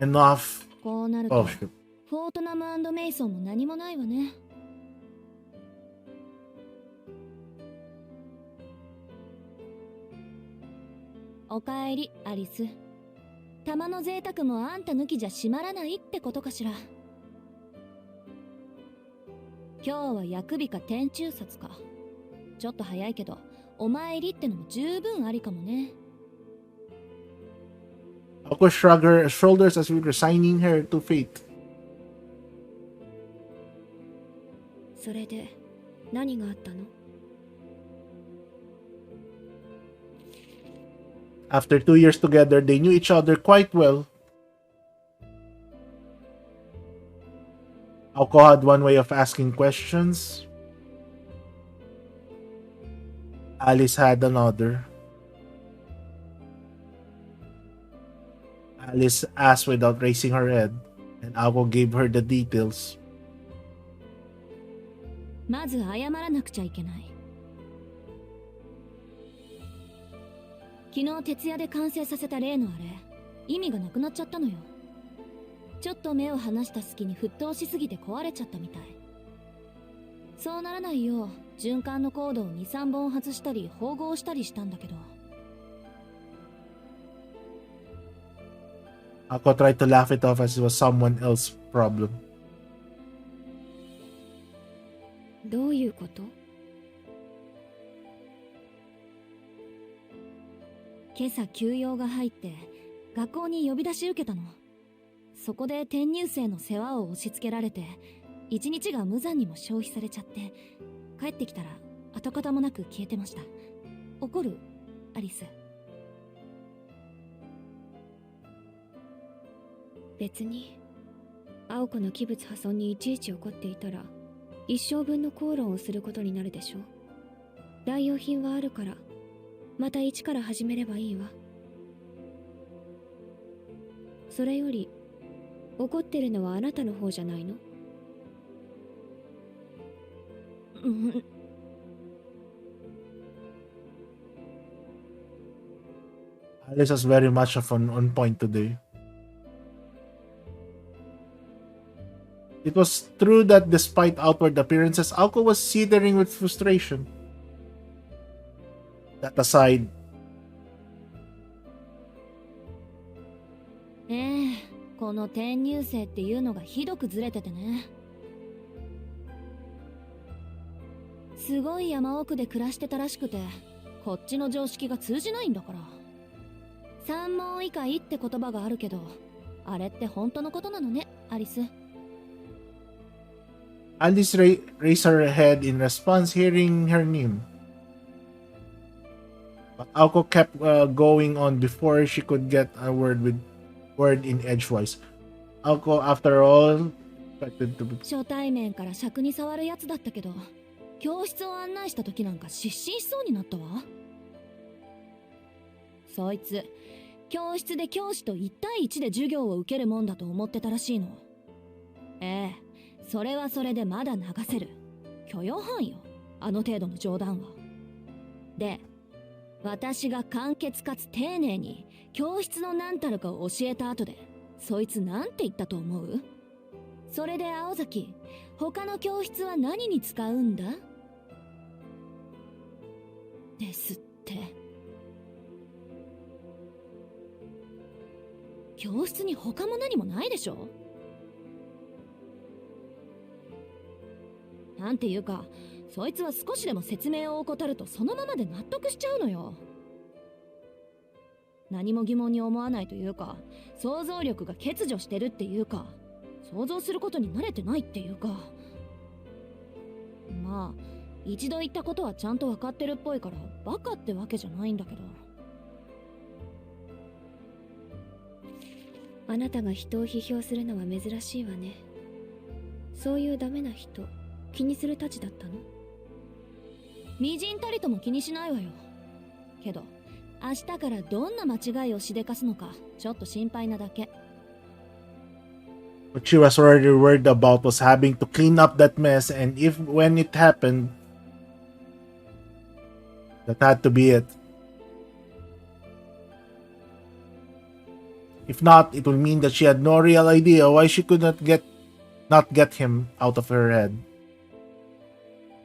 enough. こうなると、 Oh shit. フォートナム&メイソンも何もないわね。おかえり、アリス。玉の贅沢もあんた抜きじゃ閉まらないってことかしら。今日は薬日か天中殺か。ちょっと早いけど、お参りってのも十分ありかもね。Aoko shrugged her shoulders as if resigning her to fate. それで何があったの？ After 2 years together, they knew each other quite well. Aoko had one way of asking questions. Alice had another. Alice asked without raising her head, and Aoko gave her the details. まず謝らなくちゃいけない。昨日徹夜で完成させた例のあれ、意味がなくなっちゃったのよ。ちょっと目を離した隙に沸騰しすぎて壊れちゃったみたい。そうならないよう循環のコードを 2,3 本外したり縫合したりしたんだけど。Aoko tried to laugh it off as it was someone else's problem. どういうこと？今朝休養が入って学校に呼び出し受けたの。そこで転入生の世話を押し付けられて一日が無残にも消費されちゃって、帰ってきたら跡形もなく消えてました。怒る？アリス。別に青子の器物破損にいちいち怒っていたら一生分の口論をすることになるでしょ。代用品はあるからまた一から始めればいいわ。それより怒ってるのはあなたの方じゃないの？うん。Alice was very much on point today. It was true that despite outward appearances, Aoko was seething with frustration. That aside, この転入生っていうのがひどくずれててね。すごい山奥で暮らしてたらしくて、こっちの常識が通じないんだから。三問以下って言葉があるけど、あれって本当のことなのね、アリス。Alice raised her head in response, hearing her name. But Aoko kept going on before she could get a word in edgewise. Aoko, after all, expected to be. 初対面から尺に触るやつだったけど、教室を案内した時なんか失神しそうになったわ。そいつ、教室で教師と1対1で授業を受けるもんだと思ってたらしいの。それはそれでまだ流せる。許容範囲よ、あの程度の冗談は。で、私が簡潔かつ丁寧に教室の何たるかを教えた後で、そいつなんて言ったと思う？それで青崎、他の教室は何に使うんだ？ですって。教室に他も何もないでしょ？なんていうか、そいつは少しでも説明を怠るとそのままで納得しちゃうのよ。何も疑問に思わないというか、想像力が欠如してるっていうか、想像することに慣れてないっていうか。まあ、一度言ったことはちゃんと分かってるっぽいからバカってわけじゃないんだけど。あなたが人を批評するのは珍しいわね。そういうダメな人気にするたちだったの？みじんたりとも気にしないわよ。けど明日からどんな間違いをしでかすのかちょっと心配なだけ。 What she was already worried about was having to clean up that mess, and when it happened, that had to be it. If not, it would mean that she had no real idea why she could not get him out of her head.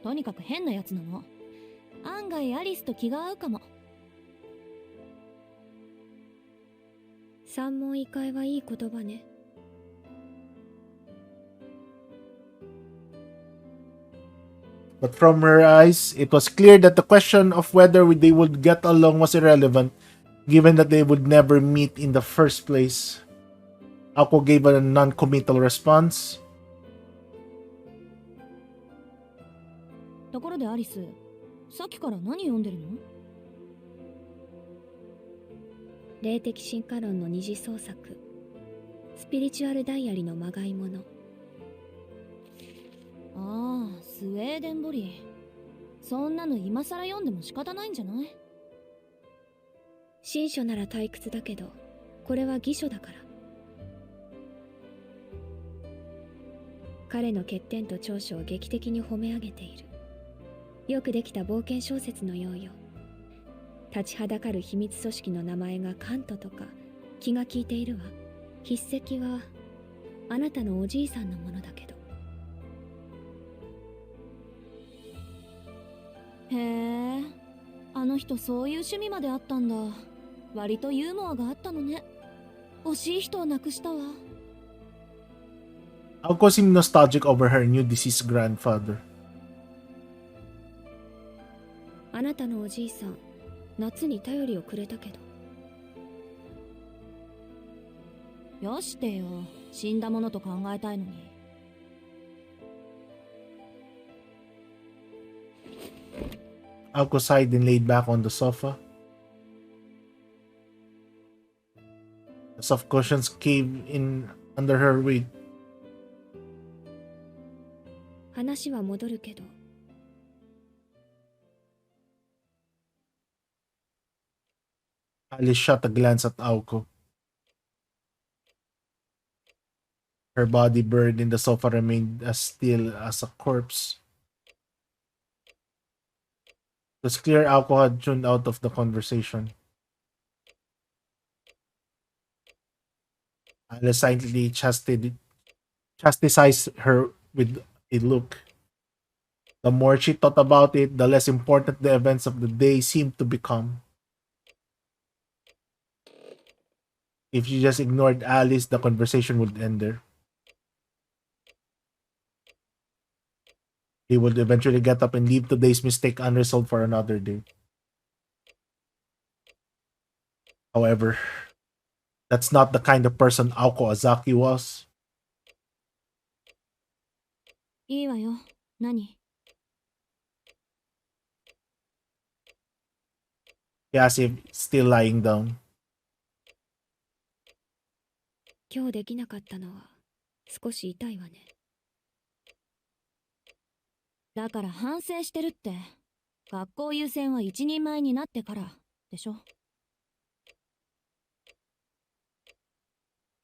とにかく変なやつなの。案外アリスと気が合うかも。三問異界はいい言葉ね。But from her eyes, it was clear that the question of whether they would get along was irrelevant, given that they would never meet in the first place. Ako gave a non-committal response. ところでアリス、さっきから何読んでるの？霊的進化論の二次創作、スピリチュアルダイアリのまがいもの。ああ、スウェーデンボリー。そんなの今更読んでも仕方ないんじゃない？新書なら退屈だけど、これは偽書だから。彼の欠点と長所を劇的に褒め上げている。よくできた冒険小説のようよ。立ちはだかる秘密組織の名前がカントとか気が利いているわ。筆跡はあなたのおじいさんのものだけど。へえ、あの人そういう趣味まであったんだ。割とユーモアがあったのね。惜しい人を亡くしたわ。Aoko seemed nostalgic over her new deceased grandfather. あなたのおじいさん、夏に頼りをくれたけど。よしてよ、死んだものと考えたいのに。Aoko sighed and laid back on the sofa. The soft cushions caved in under her weight. 話は戻るけど、 Alice shot a glance at Aoko. Her body buried in the sofa remained as still as a corpse. It was clear Aoko had tuned out of the conversation. Alice silently chastised her with a look. The more she thought about it, the less important the events of the day seemed to become. If she just ignored Alice, the conversation would end there. He would eventually get up and leave today's mistake unresolved for another day. However, that's not the kind of person Aoko Azaki was. いいわよ。何？ He asked him, still lying down. 今日できなかったのは少し痛いわね。だから反省してるって。学校優先は一人前になってからでしょ。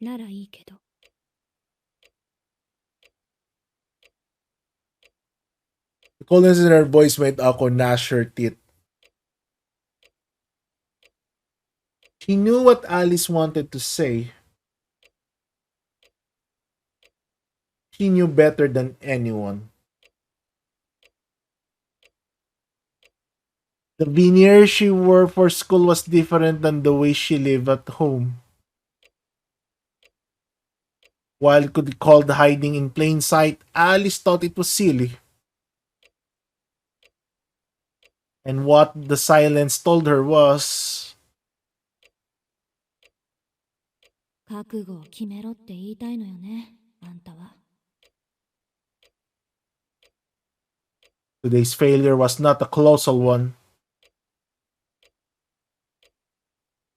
ならいいけど。 The coldness in her voice made Aoko gnash her teeth. She knew what Alice wanted to say. She knew better than anyone. The veneer she wore for school was different than the way she lived at home. While it could be called hiding in plain sight, Alice thought it was silly. And what the silence told her was, 覚悟を決めろって言いたいのよね、あんたは。today's failure was not a colossal one.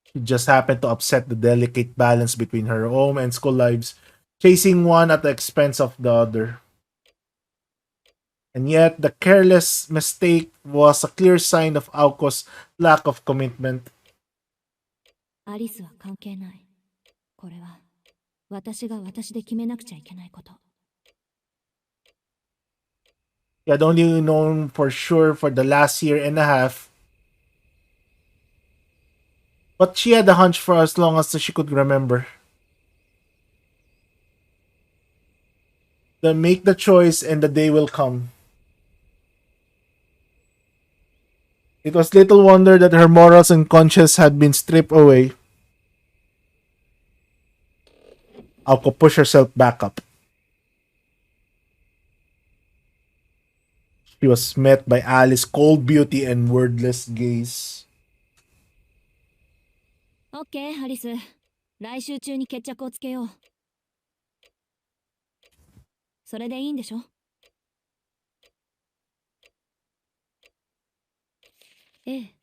She just happened to upset the delicate balance between her home and school lives, chasing one at the expense of the other. And yet, the careless mistake was a clear sign of Aoko's lack of commitment. アリスは関係ない。これは私が私で決めなくちゃいけないこと。He had only known for sure for the last year and a half, but she had a hunch for as long as she could remember. Then make the choice and the day will come. It was little wonder that her morals and conscience had been stripped away. Aoko pushed herself back up. She was met by Alice's cold beauty and wordless gaze. オッケー、アリス。来週中に決着をつけよう。それでいいんでしょ？ええ、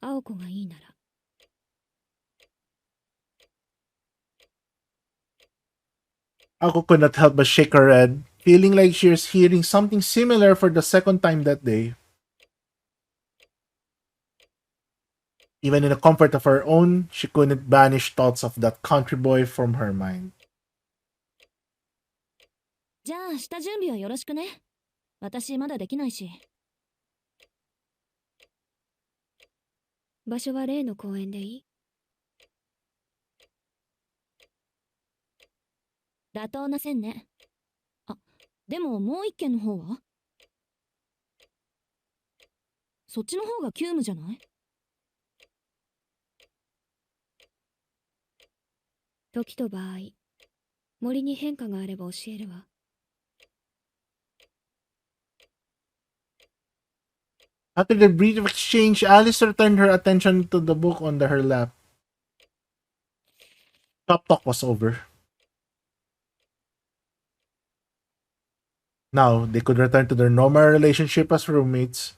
青子がいいなら。 Ako could not help but shake her head, feeling like she was hearing something similar for the second time that day. Even in the comfort of her own, she couldn't banish thoughts of that country boy from her mind. じゃあ下準備はよろしくね。私まだできないし。場所は例の公園でいい？妥当な線ね。あ、でももう一件の方は？そっちの方が急務じゃない？時と場合、森に変化があれば教えるわ。 After the brief exchange, Alice returned her attention to the book on her lap. Shop talk was over. Now, they could return to their normal relationship as roommates.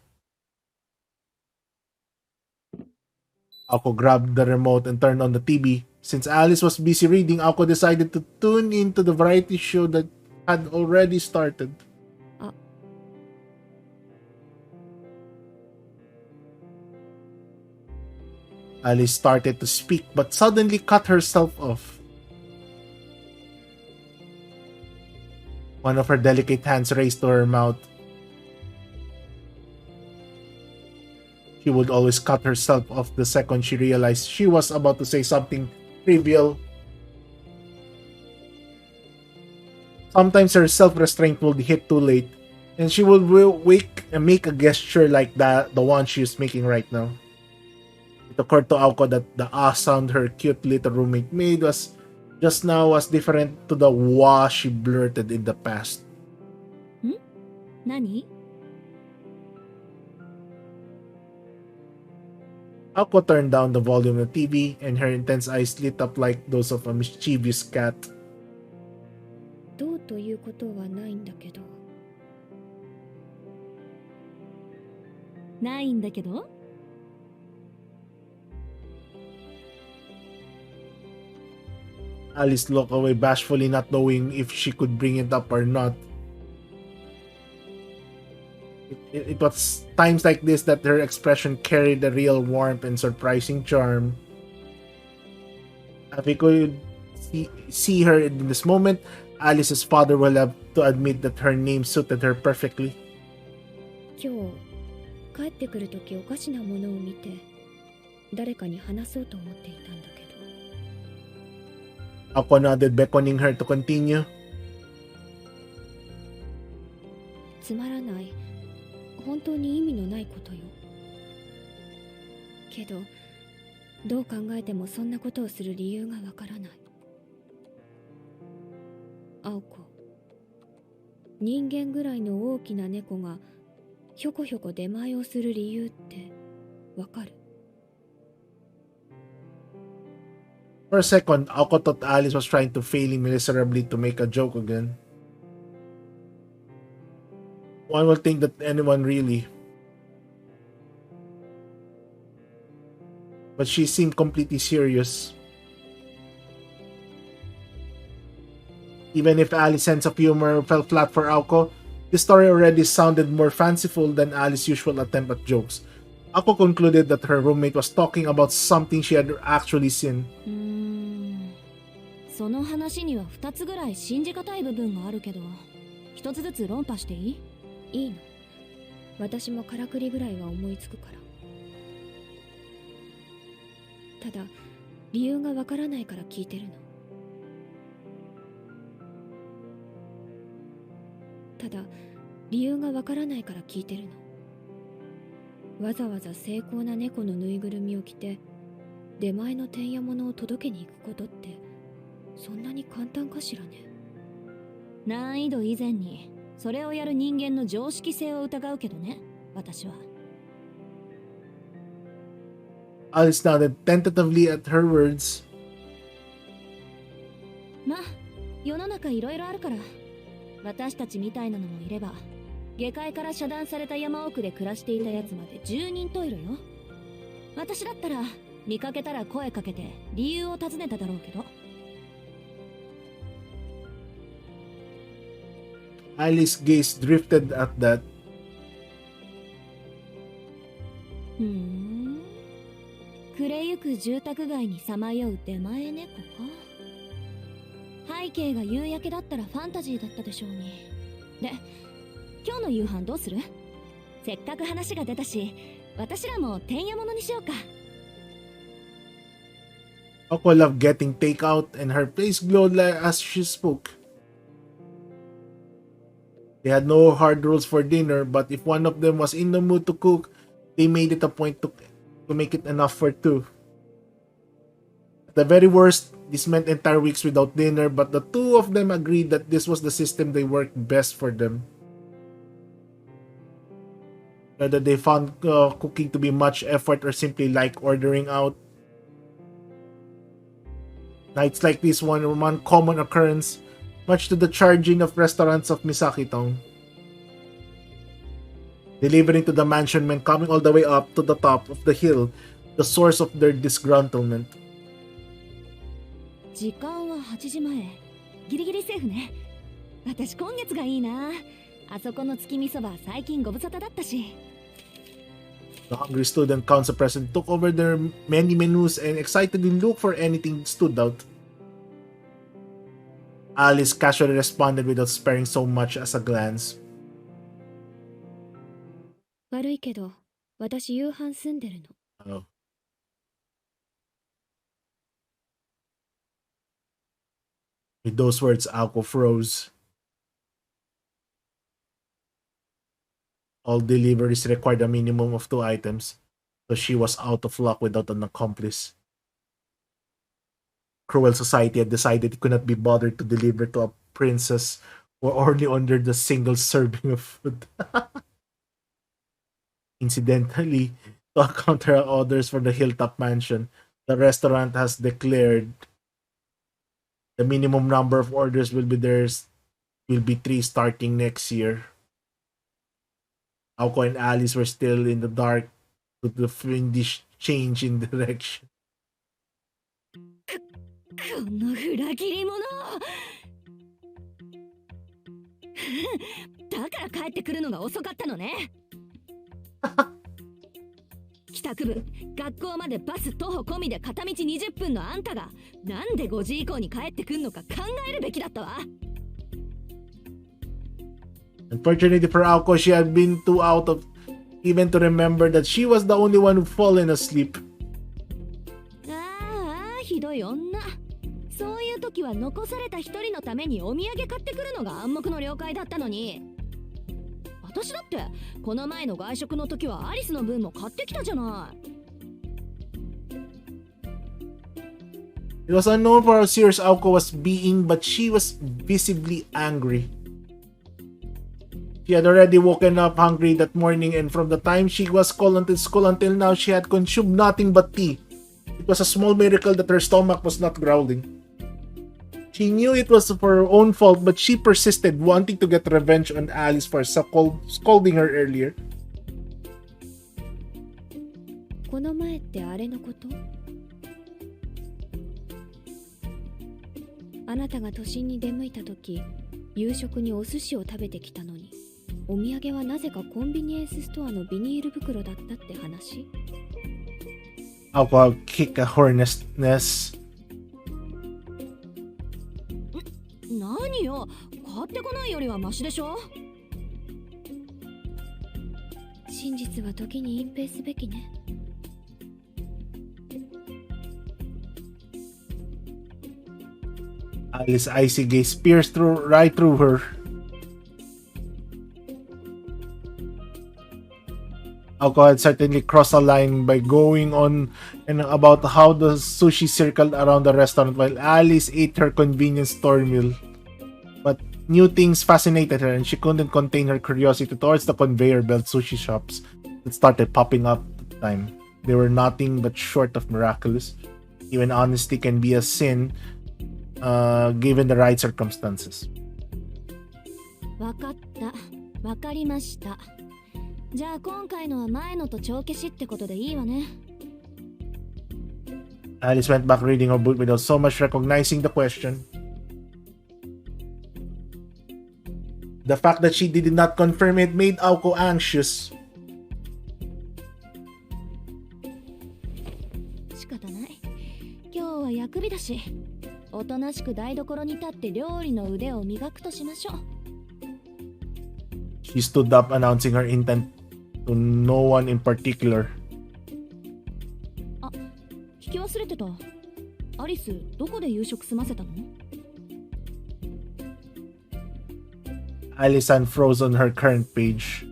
Ako grabbed the remote and turned on the TV, Since Alice was busy reading, Aoko decided to tune into the variety show that had already started. Ah. Alice started to speak but suddenly cut herself off. One of her delicate hands raised to her mouth. She would always cut herself off the second she realized she was about to say something trivial. Sometimes her self-restraint would hit too late, and she would wake and make a gesture like that, the one she is making right now. It occurred to Aoko that the ah sound her cute little roommate made was just now was different to the wah she blurted in the past. 何？ Aoko turned down the volume of the TV, and her intense eyes lit up like those of a mischievous cat. どうということはないんだけど。ないんだけど？ Alice looked away bashfully, not knowing if she could bring it up or not. It was times like this that her expression carried a real warmth and surprising charm. If we could see her in this moment, Alice's father will have to admit that her name suited her perfectly. 今日帰ってくるときおかしなものを見て誰かに話そうと思っていたんだけど。 Aoko nodded, beckoning her to continue. つまらない本当に意味のないことよ。けどどう考えてもそんなことをする理由がわからない。青子、人間ぐらいの大きな猫がひょこひょこ出前をする理由ってわかる？ For a second, Aoko thought Alice was trying to failing miserably to make a joke again. One will think that anyone really. But she seemed completely serious. Even if Alice's sense of humor fell flat for Aoko, the story already sounded more fanciful than Alice's usual attempt at jokes. Aoko concluded that her roommate was talking about something she had actually seen. その話には2つぐらい信じがたい部分があるけど、1つずつ論破していい？いいの。私もからくりぐらいは思いつくから。ただ理由がわからないから聞いてるの。ただ理由がわからないから聞いてるの。わざわざ精巧な猫のぬいぐるみを着て出前のてんやものを届けに行くことってそんなに簡単かしらね。難易度以前にそれをやる人間の常識性を疑うけどね、私は。Alice nodded tentatively at her words. まあ、世の中いろいろあるから。私たちみたいなのもいれば、下界から遮断された山奥で暮らしていたやつまで10人といるよ。私だったら見かけたら声かけて理由を尋ねただろうけど。Alice's gaze drifted at that. 暮れゆく住宅街にさまよう出前猫か。背景が夕焼けだったらファンタジーだったでしょうに。で、今日の夕飯どうする？せっかく話が出たし、私らもてんやものにしようか。Aoko loved getting takeout, and her face glowed as she spoke. They had no hard rules for dinner, but if one of them was in the mood to cook, they made it a point to make it enough for two. At the very worst, this meant entire weeks without dinner, but the two of them agreed that this was the system they worked best for them. Whether they found cooking to be much effort or simply like ordering out. Nights like this were one common occurrence, much to the charging of restaurants of Misaki Town. Delivering to the mansion meant coming all the way up to the top of the hill, the source of their disgruntlement. 時間は8時前。ギリギリセーフね。私今月がいいな。あそこの月見そば最近ご無沙汰だったし。The hungry student council president took over their many menus and excitedly looked for anything that stood out. Alice casually responded without sparing so much as a glance. 悪いけど、私夕飯済んでるの。Oh. With those words, Aoko froze. All deliveries required a minimum of 2 items, so she was out of luck without an accomplice. Cruel society had decided it could not be bothered to deliver to a princess who only ordered a single serving of food. Incidentally, to account her orders for the Hilltop Mansion, the restaurant has declared the minimum number of orders will be 3 starting next year. Aoko and Alice were still in the dark to the fiendish change in direction. この裏切り者。だから帰ってくるのが遅かったのね。帰宅部、学校までバス徒歩込みで片道20分のあんたがなんで5時以降に帰ってくんのか考えるべきだったわ。Unfortunately for Aoko, she had been too out of even to remember that she was the only one who fallen asleep. ああ、ひどい女。そういう時は残された一人のためにお土産買ってくるのが暗黙の了解だったのに。私だってこの前の外食の時はアリスの分も買ってきたじゃない。It was unknown for how serious Aoko was being, but she was visibly angry. She had already woken up hungry that morning, and from the time she was called into school until now, she had consumed nothing but tea. It was a small miracle that her stomach was not growling. She knew it was for her own fault, but she persisted, wanting to get revenge on Alice for scolding her earlier. この前ってあれのこと？あなたが都心に出向いた時、夕食にお寿司を食べてきたのに、お土産はなぜかコンビニエンスストアのビニール袋だったって話Aoko kicked a hornet's nest. 何よ、買ってこないよりはマシでしょ。真実は時に隠蔽すべきね。Alice's icy gaze pierced right through her. Aoko had certainly crossed a line by going on and about how the sushi circled around the restaurant while Alice ate her convenience store meal. But new things fascinated her, and she couldn't contain her curiosity towards the conveyor belt sushi shops that started popping up at the time. They were nothing but short of miraculous. Even honesty can be a sin, given the right circumstances. わかった。わかりました。じゃあ今回のは前のと帳消しってことでいいわね。Alice went back reading her book without so much recognizing the question. The fact that she did not confirm it made Aoko anxious. 仕方ない。今日は薬日だし、おとなしく台所に立って料理の腕を磨くとしましょう。She stood up, announcing her intent to no one in particular. あ、聞き忘れてた。アリス、どこで夕食済ませたのAlice unfroze on her current page.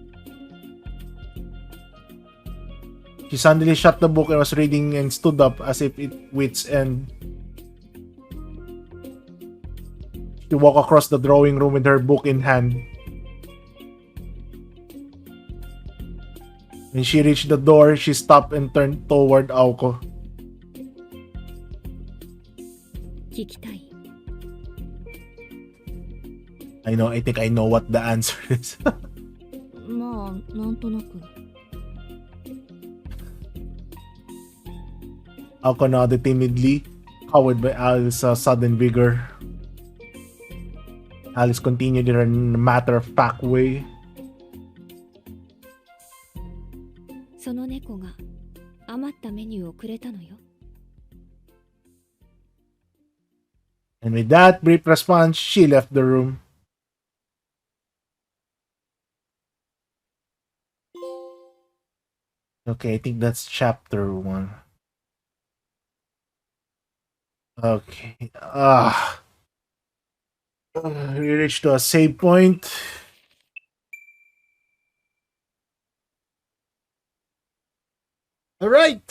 She suddenly shut the book and was reading and stood up as if at wit's end. She walked across the drawing room with her book in hand. When she reached the door, she stopped and turned toward Aoko. 聞きたい。I think I know what the answer is. まあ、なんとなく。Aoko nodded timidly, cowed by Alice's sudden vigor. Alice continued in her matter-of-fact way. その猫が余ったメニューをくれたのよ。 And with that brief response, she left the room. Okay, I think that's chapter 1. Okay. We reached to a save point. Alright.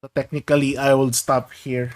So technically, I will stop here.